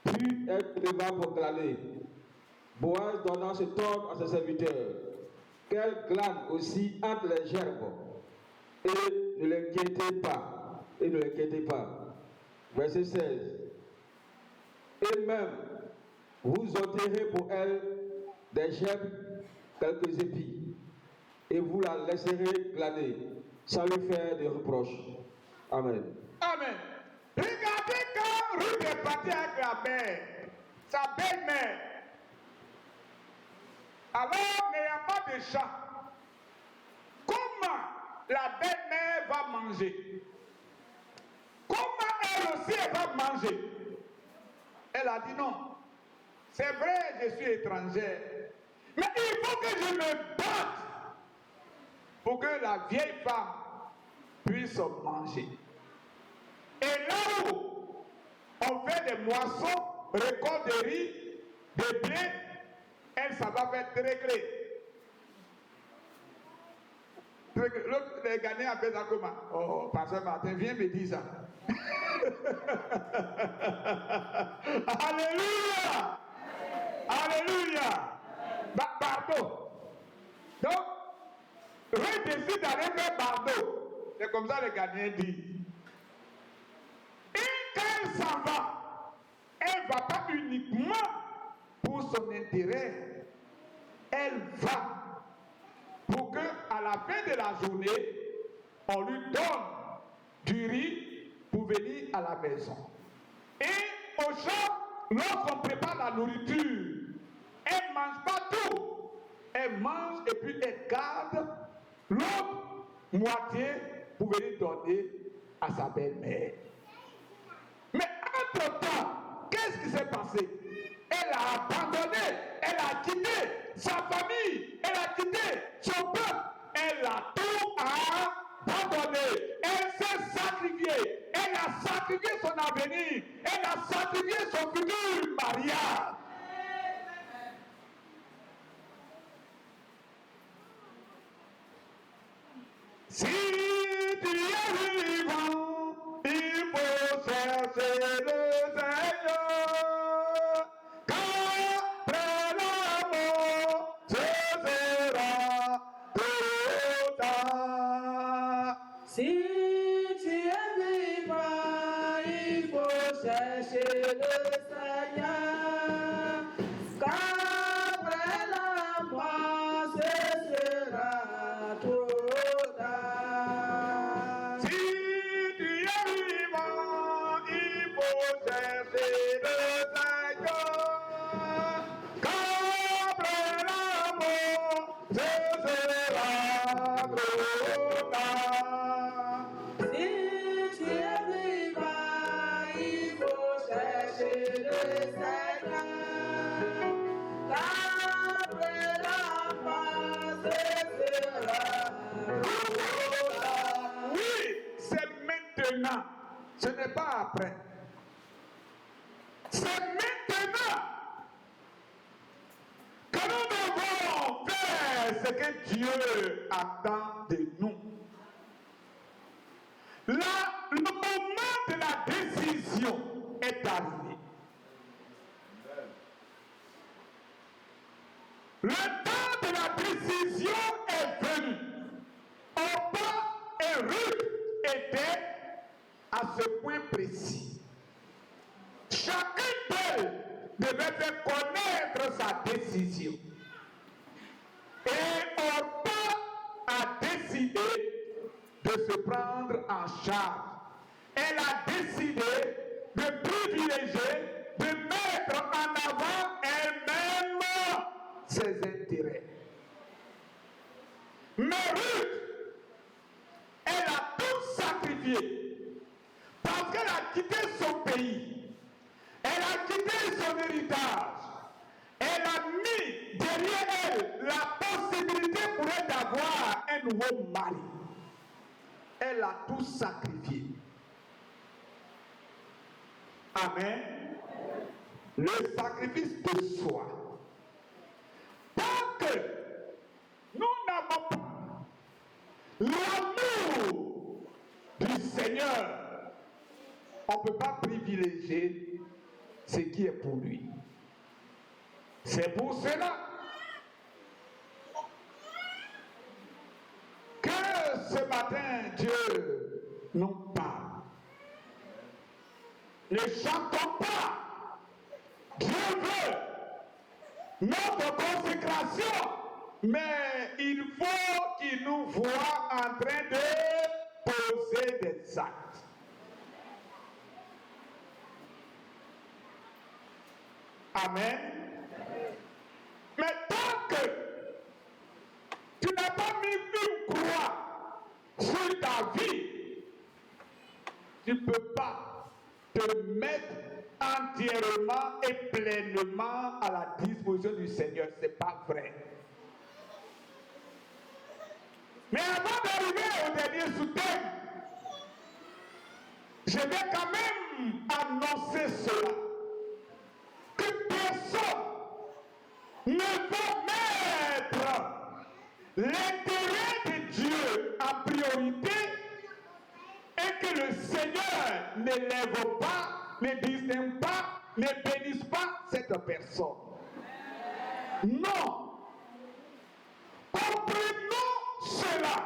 Puis elle leva pour glaner. Boaz donna cet ordre à ses serviteurs, qu'elle glane aussi entre les gerbes, et ne l'inquiétez pas, Verset 16. Et même, vous ôterez pour elle des gerbes, quelques épis, et vous la laisserez glaner, sans lui faire de reproches. Amen. Amen. Regardez quand Ruth est partie avec la mère, sa belle-mère. Alors, n'ayant pas de champ, comment la belle-mère va manger? Comment elle aussi elle va manger? Elle a dit non. C'est vrai, je suis étrangère. Mais il faut que je me batte pour que la vieille femme puisse manger. Et là où on fait des moissons, récolte de riz, de blé, elle, ça va faire trégler. L'autre, les Ghanéens appellent ça comment? Oh, pasteur Martin, viens me dire ça. Alléluia! Alléluia! Pardon. Donc, Ruth décide d'aller faire pardon. C'est comme ça les Ghanéens disent. Et quand elle s'en va, elle ne va pas uniquement pour son intérêt. Elle va pour qu'à la fin de la journée, on lui donne du riz pour venir à la maison. Et au champ, lorsqu'on prépare la nourriture, elle ne mange pas tout. Elle mange et puis elle garde l'autre moitié pour venir donner à sa belle-mère. Mais entre-temps, qu'est-ce qui s'est passé? Elle a abandonné, elle a quitté sa famille, elle a quitté son peuple, elle a tout abandonné. Elle s'est sacrifiée, elle a sacrifié son avenir, elle a sacrifié son futur mariage. Si tu es vivant, il faut chercher le Seigneur. Qu'après la mort, ce sera trop tard. Si tu es vivant, il faut chercher le Seigneur. Qu'après la mort, ce sera trop tard. Si tu es vivant, il faut chercher le Seigneur. Qu'après la mort, ce sera trop tard. Si tu es vivant, il faut chercher le Seigneur. Qu'après la mort, ce sera trop tard. Oui, c'est maintenant. Ce n'est pas après. C'est maintenant que nous devons faire ce que Dieu attend de nous. Là, le moment de la décision est arrivé. Le temps de la décision est venu. Orpa et Ruth étaient à ce point précis. Chacune d'elles devait faire connaître sa décision. Et Orpa a décidé de se prendre en charge. Elle a décidé de privilégier, de mettre en avant elle-même ses intérêts. Mais Ruth, elle a tout sacrifié parce qu'elle a quitté son pays, elle a quitté son héritage, elle a mis derrière elle la possibilité pour elle d'avoir un nouveau mari. Elle a tout sacrifié. Amen. Le sacrifice de soi. Tant que nous n'avons pas l'amour du Seigneur, on ne peut pas privilégier ce qui est pour lui. C'est pour cela que ce matin, Dieu nous parle. Ne chantons pas. Dieu veut notre consécration, mais il faut qu'il nous voie en train de poser des actes. Amen. Mais tant que tu n'as pas mis une croix sur ta vie, tu ne peux pas te mettre entièrement et pleinement à la disposition du Seigneur. Ce n'est pas vrai. Mais avant d'arriver au dernier sous-thème, je vais quand même annoncer cela. Que personne ne va mettre l'intérêt de Dieu en priorité et que le Seigneur ne lève pas, ne distingue pas, ne bénisse pas cette personne. Non. Comprenons cela.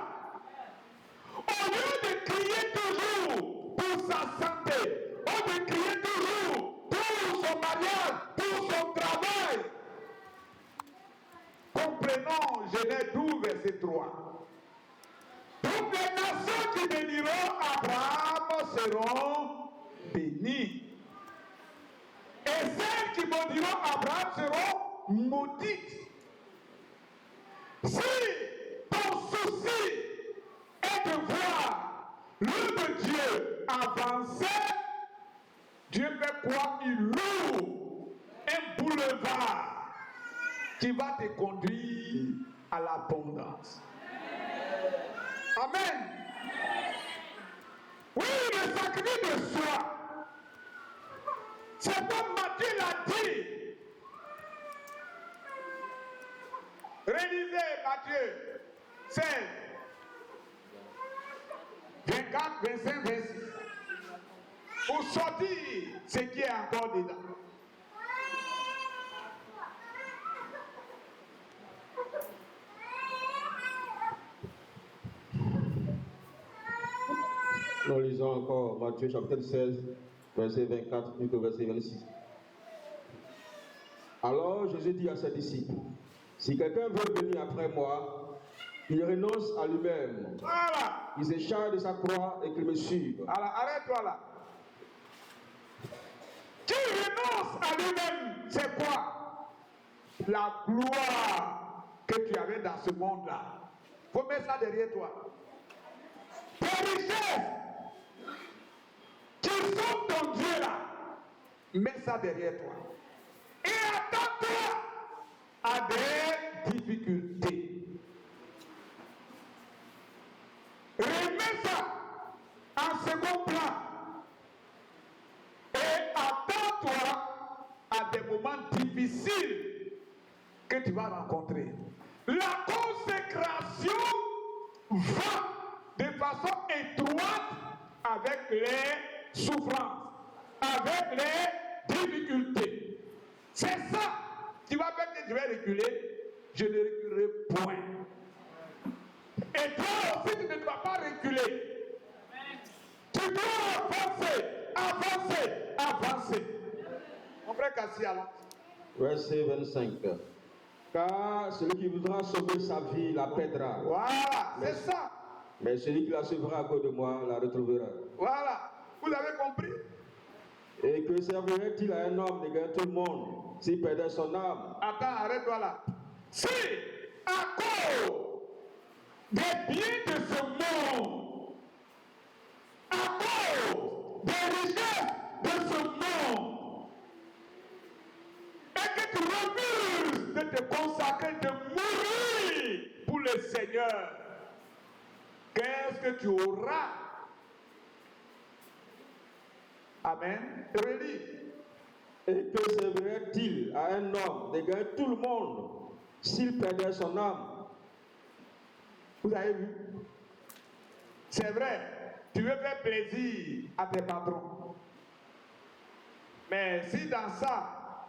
Au lieu de crier toujours pour sa santé, au lieu de crier toujours pour son mariage, pour son travail, comprenons Genèse 12, verset 3. toi. Toutes les nations qui béniront Abraham seront bénies. Et celles qui maudiront Abraham seront maudites. Si ton souci est de voir l'œuvre de Dieu avancer, Dieu fait quoi? Il loue un boulevard qui va te conduire à l'abondance. Amen. Oui, le sacrifice de soi. C'est comme Matthieu l'a dit. Réalisez Matthieu 16, 24, 25, 26. Pour sortir ce qui est encore dedans. Nous lisons encore Matthieu chapitre 16, verset 24 jusqu'au verset 26. Alors Jésus dit à ses disciples, si quelqu'un veut venir après moi, il renonce à lui-même. Voilà. Il se charge de sa croix et qu'il me suive. Alors arrête-toi là. Qui renonce à lui-même, c'est quoi? La gloire que tu avais dans ce monde-là. Il faut mettre ça derrière toi. Tes richesses qui sont ton Dieu là, mets ça derrière toi. Et attends-toi à des difficultés. Remets ça en second plan. Et attends-toi à des moments difficiles que tu vas rencontrer. La consécration va de façon étroite avec les souffrances, avec les difficultés. C'est ça qui va faire que je vais reculer. Je ne reculerai point. Et toi aussi, tu ne dois pas reculer. Tu dois avancer, avancer, avancer. Mon frère Cassie, alors. Verset 25. Car celui qui voudra sauver sa vie la perdra. Voilà, c'est ça. Mais celui qui la sauvera à cause de moi la retrouvera. Voilà, vous l'avez compris? Et que servirait-il à un homme de gagner tout le monde s'il perdait son âme? Attends, arrête-toi là. Si, à cause des biens de ce monde, à cause des richesses de ce monde, et que tu refuses de te consacrer, de mourir pour le Seigneur, qu'est-ce que tu auras? Amen. Relis. Et que servirait-il à un homme de gagner tout le monde s'il perdait son âme? Vous avez vu? C'est vrai, tu veux faire plaisir à tes patrons. Mais si dans ça,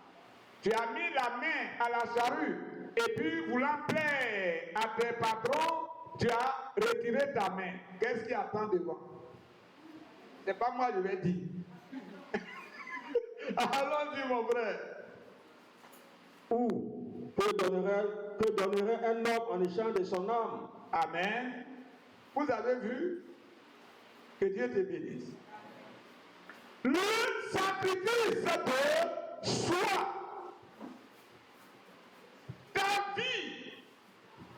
tu as mis la main à la charrue et puis voulant plaire à tes patrons, tu as retiré ta main. Qu'est-ce qui attend devant? C'est pas moi, je vais dire. Allons-y, mon frère. Ou que donnerait un homme en échange de son âme? Amen. Vous avez vu? Que Dieu te bénisse. Le sacrifice de soi. Ta vie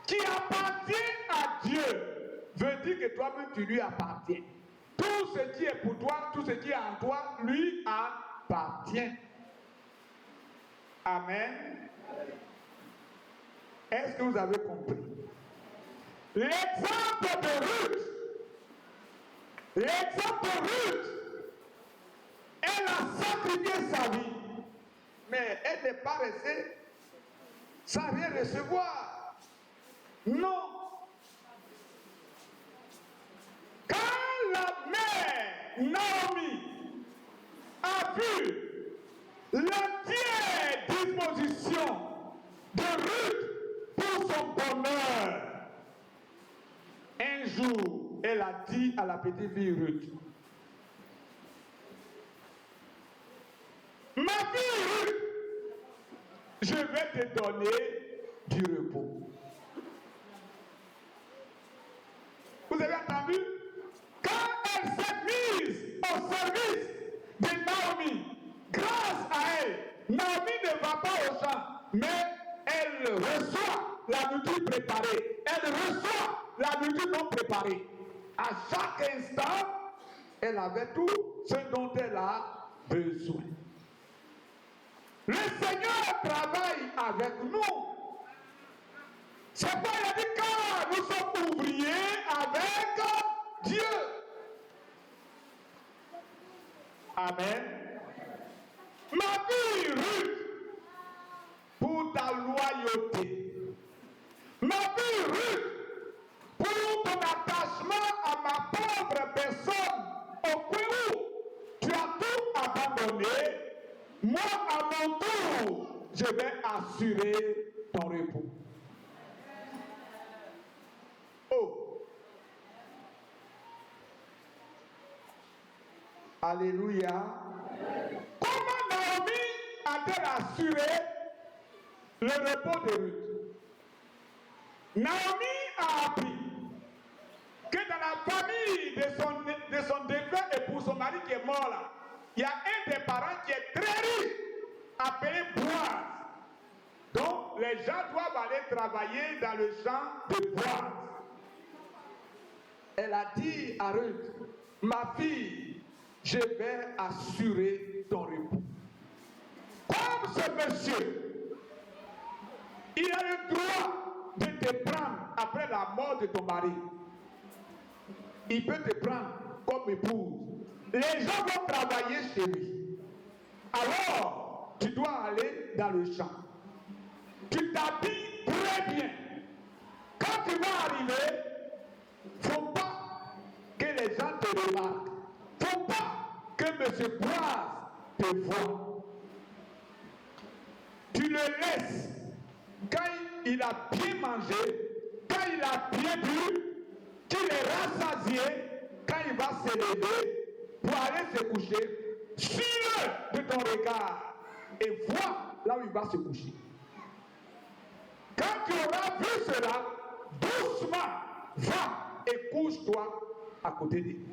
qui appartient à Dieu veut dire que toi-même tu lui appartiens. Tout ce qui est pour toi, tout ce qui est en toi, lui appartient. Amen. Est-ce que vous avez compris? L'exemple de Ruth. L'exemple de Ruth. Elle a sacrifié sa vie. Mais elle n'est pas restée sans rien recevoir. Non. Quand la mère Naomi a vu l'entière disposition de Ruth pour son bonheur, un jour, elle a dit à la petite fille Ruth, ma fille Ruth, je vais te donner du repos. pas au champ, mais elle reçoit la nourriture préparée. Elle reçoit la nourriture non préparée. À chaque instant, elle avait tout ce dont elle a besoin. Le Seigneur travaille avec nous. C'est pourquoi il a dit car nous sommes ouvriers avec Dieu. Amen. Ma vie, Ruth, pour ta loyauté. Ma vie, Ruth, pour ton attachement à ma pauvre personne, au point où tu as tout abandonné, moi, à mon tour, je vais assurer ton repos. Oh! Alléluia. Comment Naomi a-t-elle assuré le repos de Ruth? Naomi a appris que dans la famille de son défunt époux, son mari qui est mort là, il y a un des parents qui est très riche, appelé Boaz. Donc les gens doivent aller travailler dans le champ de Boaz. Elle a dit à Ruth, ma fille, je vais assurer ton repos. Comme ce monsieur, il a le droit de te prendre après la mort de ton mari. Il peut te prendre comme épouse. Les gens vont travailler chez lui. Alors, tu dois aller dans le champ. Tu t'habilles très bien. Quand tu vas arriver, il ne faut pas que les gens te remarquent. Il ne faut pas que M. Boaz te voie. Tu le laisses. Quand il a bien mangé, quand il a bien bu, qu'il est rassasié, quand il va se lever pour aller se coucher, suis-le de ton regard et vois là où il va se coucher. Quand tu auras vu cela, doucement, va et couche-toi à côté de lui.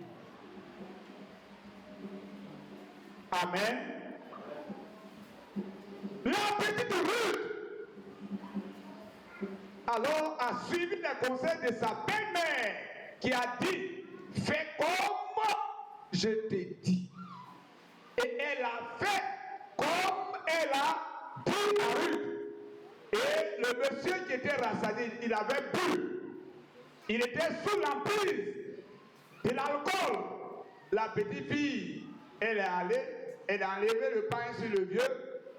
Amen. La petite Ruth, alors, a suivi les conseils de sa belle-mère qui a dit, fais comme je t'ai dit. Et elle a fait comme elle a dit à Ruth. Et le monsieur qui était rassasié, il avait bu. Il était sous l'emprise de l'alcool. La petite fille, elle est allée, elle a enlevé le pain sur le vieux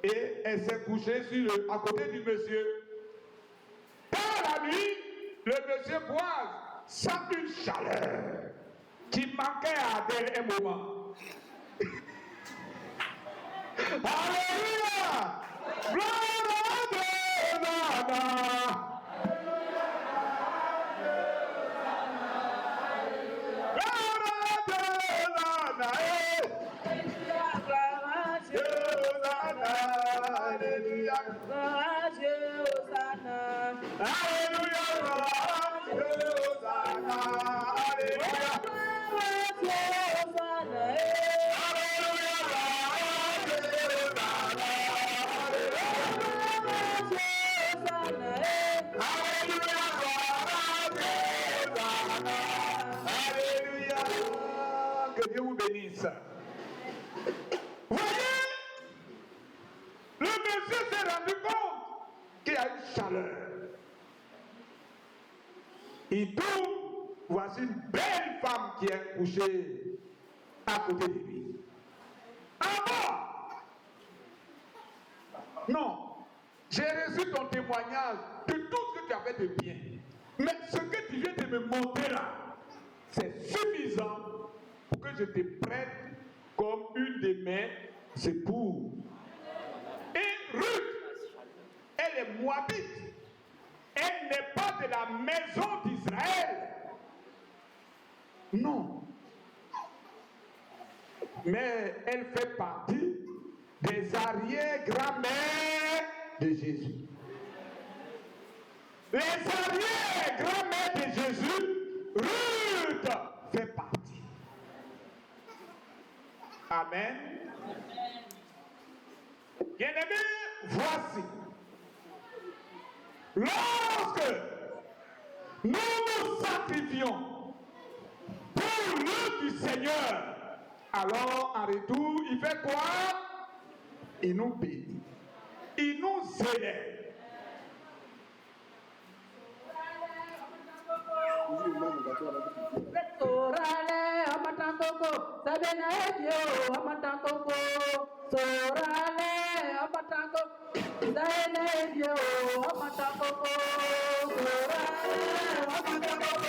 et elle s'est couchée à côté du monsieur. Par la nuit, le monsieur Boaz sent une chaleur qui manquait à Adèle un moment. Alléluia! Gloire à Dieu! Que Dieu vous bénisse. Voyez, le monsieur s'est rendu compte qu'il y a une chaleur. Il tourne, voici une belle femme qui est couchée à côté de lui. Ah bon? Non, j'ai reçu ton témoignage de tout ce que tu as fait de bien. Mais ce que tu viens de me montrer là, c'est suffisant pour que je te prête comme une de mes épouses. Et Ruth, elle est moabite. Elle n'est pas de la maison d'Israël. Non. Mais elle fait partie des arrière-grand-mères de Jésus. Les arrière-grand-mères de Jésus, Ruth fait partie. Amen. Bien-aimés, voici, lorsque nous nous sacrifions pour l'œuvre du Seigneur, alors en retour, il fait quoi? Il nous bénit, il nous élève. Sorale amatangoko sabena ebio amatangoko sorale amatangoko sabena ebio amatangoko sorale amatangoko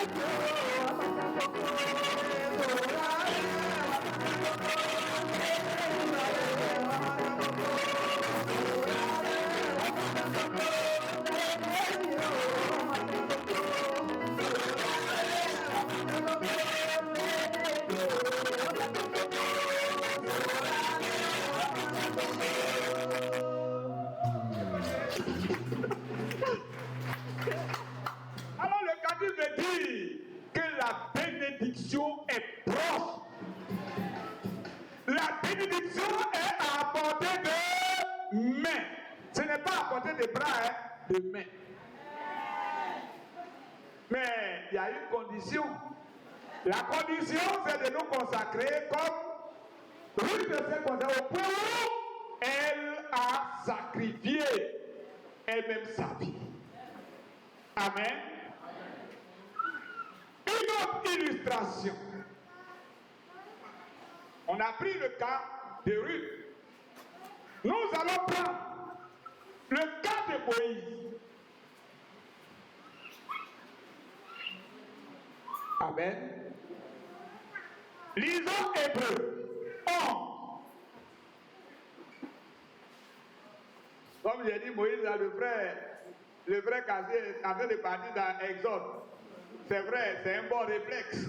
ebio amatangoko Alors le cadeau veut dire que la bénédiction est proche. La bénédiction est à portée de main. Ce n'est pas à portée de bras, hein, de main. Mais il y a une condition. La condition, c'est de nous consacrer comme Ruth s'est consacrée au point où elle a sacrifié elle-même sa vie. Amen. Une autre illustration. On a pris le cas de Ruth. Nous allons prendre le cas de Moïse. Amen. Lisons Hébreux 11. Comme j'ai dit, Moïse, le vrai casier est en train de partir dans Exode. C'est vrai, c'est un bon réflexe.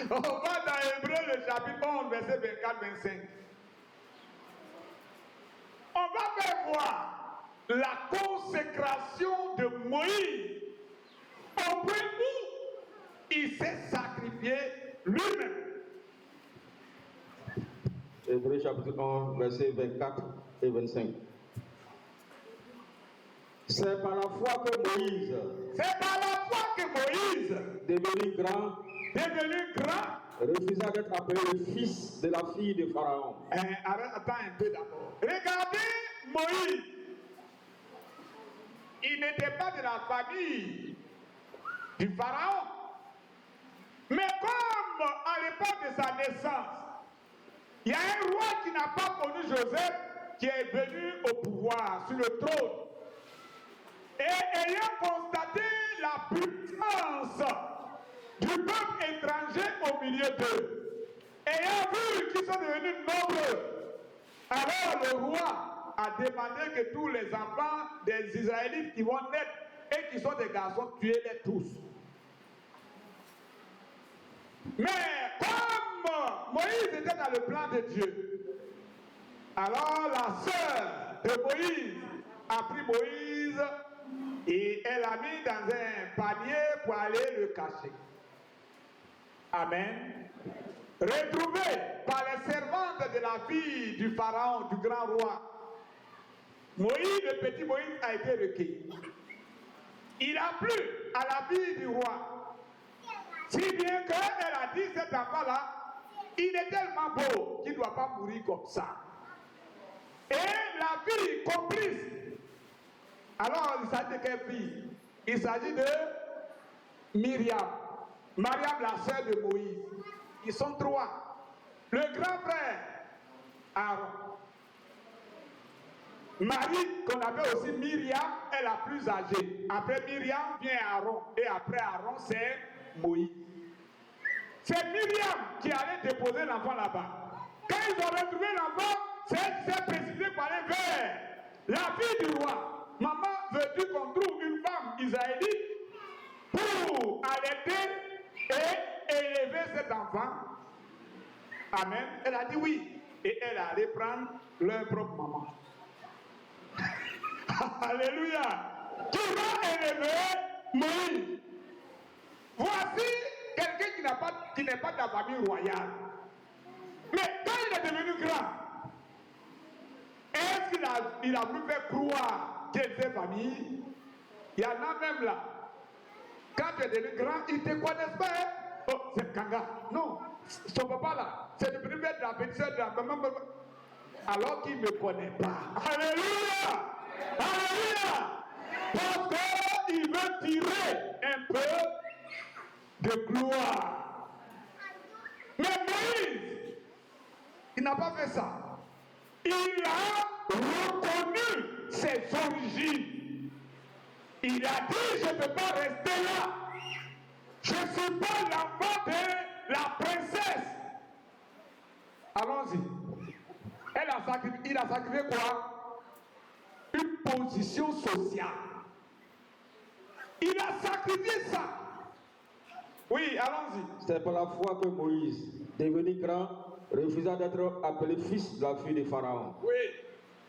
On va dans Hébreux, le chapitre 11, verset 24-25. On va faire voir la consécration de Moïse au point où il s'est sacrifié lui-même. Hébreux chapitre 11, versets 24 et 25. C'est par la foi que Moïse, devenu grand, refusa d'être appelé le fils de la fille de Pharaon. Attends un peu d'abord. Regardez Moïse. Il n'était pas de la famille du Pharaon. Mais comme à l'époque de sa naissance, il y a un roi qui n'a pas connu Joseph, qui est venu au pouvoir, sur le trône. Et ayant constaté la puissance du peuple étranger au milieu d'eux, ayant vu qu'ils sont devenus nombreux, alors le roi a demandé que tous les enfants des Israélites qui vont naître et qui sont des garçons, tuez-les tous. Mais comme Moïse était dans le plan de Dieu, alors la sœur de Moïse a pris Moïse et elle l'a mis dans un panier pour aller le cacher. Amen. Retrouvé par les servantes de la fille du pharaon, du grand roi, Moïse, le petit Moïse, a été recueilli. Il a plu à la fille du roi, si bien qu'elle a dit, cet enfant-là, il est tellement beau qu'il ne doit pas mourir comme ça. Et la fille complice. Alors, il s'agit de quelle fille? Il s'agit de Myriam. Mariam, la sœur de Moïse. Ils sont trois. Le grand frère, Aaron. Marie, qu'on appelle aussi Myriam, est la plus âgée. Après Myriam vient Aaron. Et après Aaron, c'est Moïse. C'est Myriam qui allait déposer l'enfant là-bas. Quand ils ont retrouvé l'enfant, c'est elle qui s'est précipitée pour aller vers la fille du roi. Maman, veux-tu qu'on trouve une femme israélite pour allaiter et élever cet enfant? Amen. Elle a dit oui. Et elle allait prendre leur propre maman. Alléluia. Qui va élever Moïse? Voici quelqu'un qui n'est pas de la famille royale. Mais quand il est devenu devenu grand, est-ce qu'il a voulu faire croire qu'il était famille? Il y en a même là. Quand tu es devenu grand, ils ne te connaissent pas. Hein? Oh, c'est Kanga. Non, son papa là, c'est le premier de la petite soeur de la maman. Alors qu'il ne me connaît pas. Alléluia! Alléluia! Parce qu'il veut tirer un peu de gloire. Mais Moïse, il n'a pas fait ça. Il a reconnu ses origines. Il a dit, je ne peux pas rester là. Je ne suis pas l'enfant de la princesse. Allons-y. Il a sacrifié quoi? Une position sociale. Il a sacrifié ça. Oui, allons-y. C'est pour la foi que Moïse, devenu grand, refusa d'être appelé fils de la fille de Pharaon. Oui.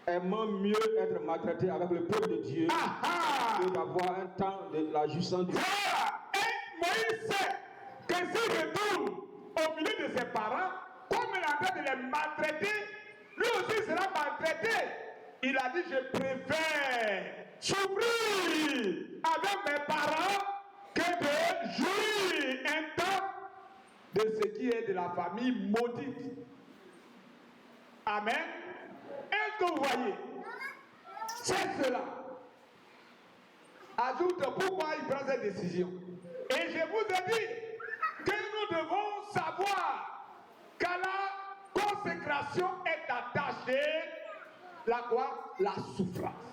Aimant mieux être maltraité avec le peuple de Dieu que d'avoir un temps de la jouissance du... Voilà. Et Moïse sait que s'il retourne au milieu de ses parents, comme il est en train de les maltraiter, lui aussi sera maltraité. Il a dit, je préfère souffrir avec mes parents que de jouir un temps de ce qui est de la famille maudite. Amen. Est-ce que vous voyez? C'est cela. Ajoute pourquoi il prend cette décision. Et je vous ai dit que nous devons savoir qu'à la consécration est attachée la quoi? La souffrance.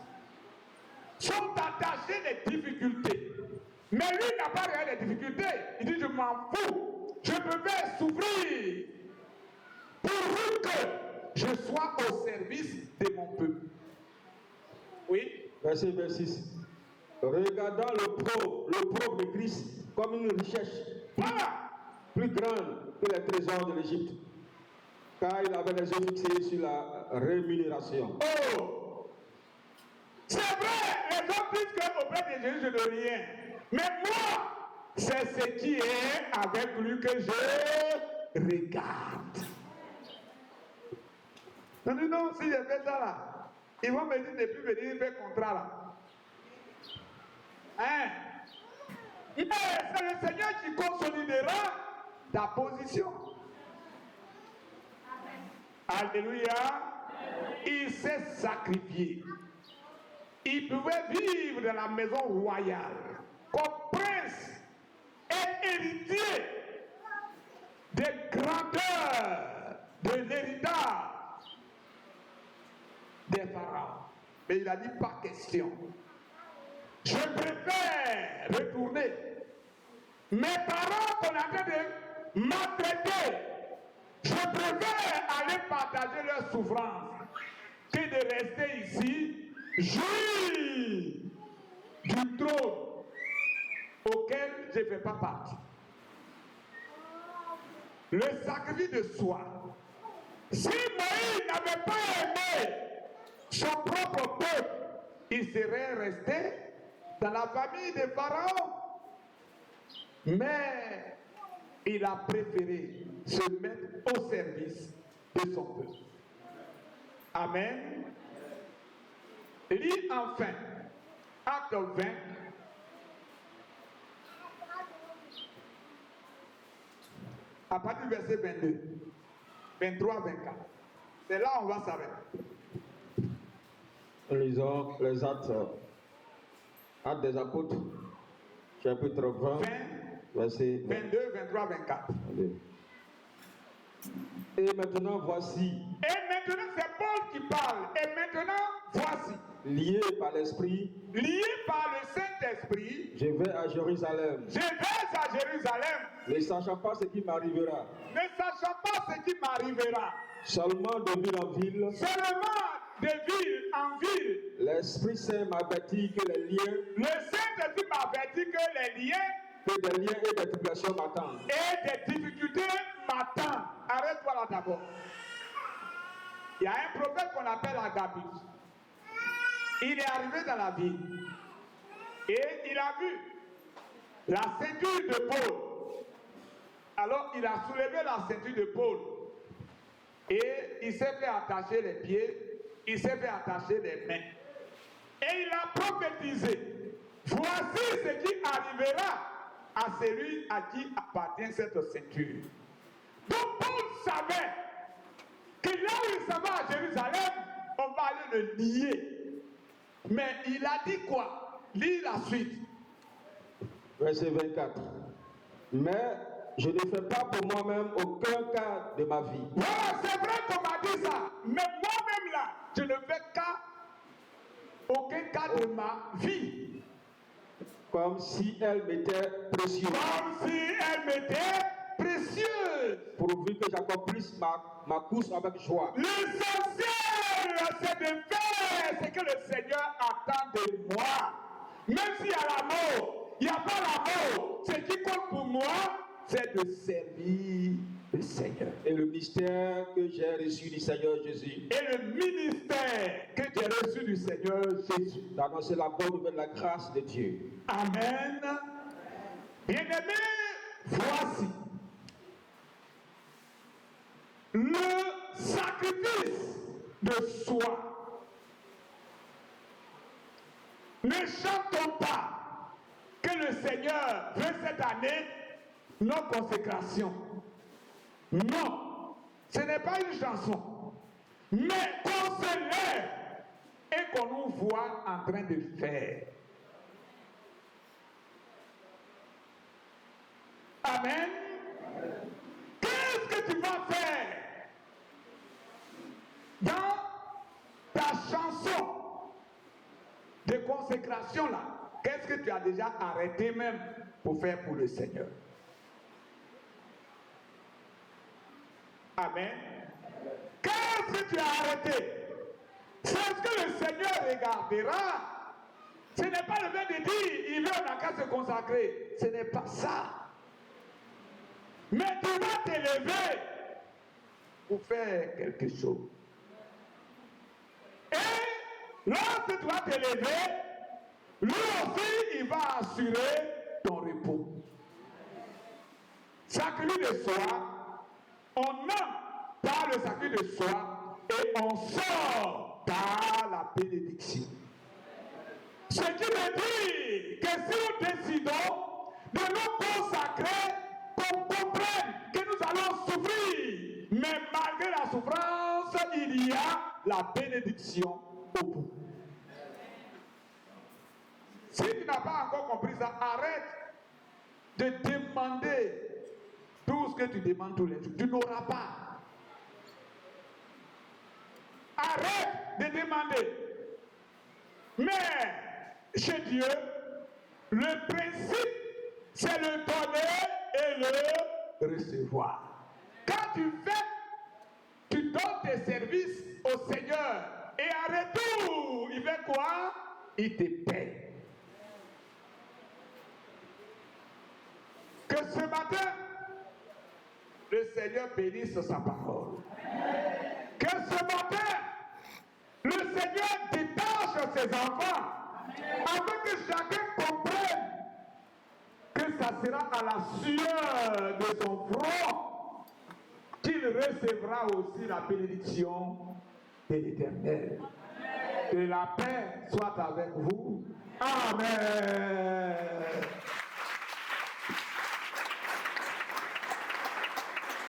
Sont attachées les difficultés. Mais lui n'a pas réel les difficultés. Il dit, je m'en fous. Je préfère souffrir pour que je sois au service de mon peuple. Oui. Verset 26. Regardant le pauvre de Christ comme une richesse plus grande que les trésors de l'Égypte, car il avait les yeux fixés sur la rémunération. Oh! C'est vrai, les hommes disent qu'auprès de Jésus, je ne rien. Mais moi, c'est ce qui est avec lui que je regarde. Non, non, si je fais ça là, ils vont me dire de plus venir faire contrat là. Hein? C'est le Seigneur qui consolidera ta position. Alléluia. Il s'est sacrifié. Il pouvait vivre dans la maison royale comme prince et héritier des grandeurs de l'héritage des pharaons. Mais il a dit pas question. Je préfère retourner. Mes parents qu'on a en train de maltraiter, je préfère aller partager leur souffrance que de rester ici, jouir du trône auquel je ne fais pas partie. Le sacrifice de soi. Si Moïse n'avait pas aimé son propre peuple, il serait resté dans la famille des pharaons. Mais il a préféré se mettre au service de son peuple. Amen. Lis enfin Acte 20. À partir du verset 22, 23, 24. C'est là où on va s'arrêter. Lisons les actes des apôtres, chapitre 20, verset 22, 23, 24. Et maintenant voici. Et maintenant c'est Paul qui parle. Et maintenant voici. Lié par l'Esprit. Lié par le Saint-Esprit. Je vais à Jérusalem. Je vais à Jérusalem. Ne sachant pas ce qui m'arrivera. Ne sachant pas ce qui m'arrivera. Seulement de ville en ville. Seulement de ville en ville. L'Esprit Saint m'avertit que les liens. Le Saint-Esprit m'avertit que les liens. Que des liens et des tribulations m'attendent. Et des difficultés m'attendent. Arrête-toi là d'abord. Il y a un prophète qu'on appelle Agabus. Il est arrivé dans la ville. Et il a vu la ceinture de Paul. Alors il a soulevé la ceinture de Paul. Et il s'est fait attacher les pieds, il s'est fait attacher les mains. Et il a prophétisé. Voici ce qui arrivera à celui à qui appartient cette ceinture. Donc Paul savait que là où il s'en va à Jérusalem, on va aller le nier. Mais il a dit quoi? Lis la suite. Verset 24. Mais je ne fais pas pour moi-même aucun cas de ma vie. Voilà, c'est vrai qu'on m'a dit ça. Mais moi-même là, je ne fais aucun cas de ma vie. Comme si elle m'était précieuse. Comme si elle m'était précieuse. Pourvu que j'accomplisse ma course avec joie. L'essentiel, c'est de faire ce que le Seigneur attend de moi. Même s'il y a l'amour, il n'y a pas l'amour. Ce qui compte pour moi, c'est de servir le Seigneur. Et le mystère que j'ai reçu du Seigneur Jésus. Et le ministère que tu as reçu du Seigneur Jésus. D'annoncer la bonne nouvelle de la grâce de Dieu. Amen. Bien-aimés, voici le sacrifice de soi. Ne chantons pas que le Seigneur veut cette année nos consécrations. Non, ce n'est pas une chanson. Mais qu'on se lève et qu'on nous voit en train de faire. Amen. Qu'est-ce que tu vas faire dans ta chanson de consécration là? Qu'est-ce que tu as déjà arrêté même pour faire pour le Seigneur? Amen. Qu'est-ce que tu as arrêté? C'est ce que le Seigneur regardera. Ce n'est pas le fait de dire, il veut, on n'a qu'à se consacrer. Ce n'est pas ça. Mais tu vas t'élever pour faire quelque chose. Et lorsque tu vas t'élever, lui aussi, il va assurer ton repos. Sacrifice de soi, on entre par le sacrifice de soi et on sort par la bénédiction. Ce qui veut dire que si nous décidons de nous consacrer, qu'on comprenne que nous allons souffrir, mais malgré la souffrance, il y a la bénédiction au bout. Si tu n'as pas encore compris ça, arrête de demander tout ce que tu demandes tous les jours. Tu n'auras pas. Arrête de demander. Mais chez Dieu, le principe, c'est le donner et le recevoir. Quand tu fais, tu donnes tes services au Seigneur. Et en retour, il fait quoi? Il te paie. Que ce matin, le Seigneur bénisse sa parole. Que ce matin, le Seigneur détache ses enfants afin que chacun comprenne que ça sera à la sueur de son front qu'il recevra aussi la bénédiction de l'Éternel. Que la paix soit avec vous. Amen.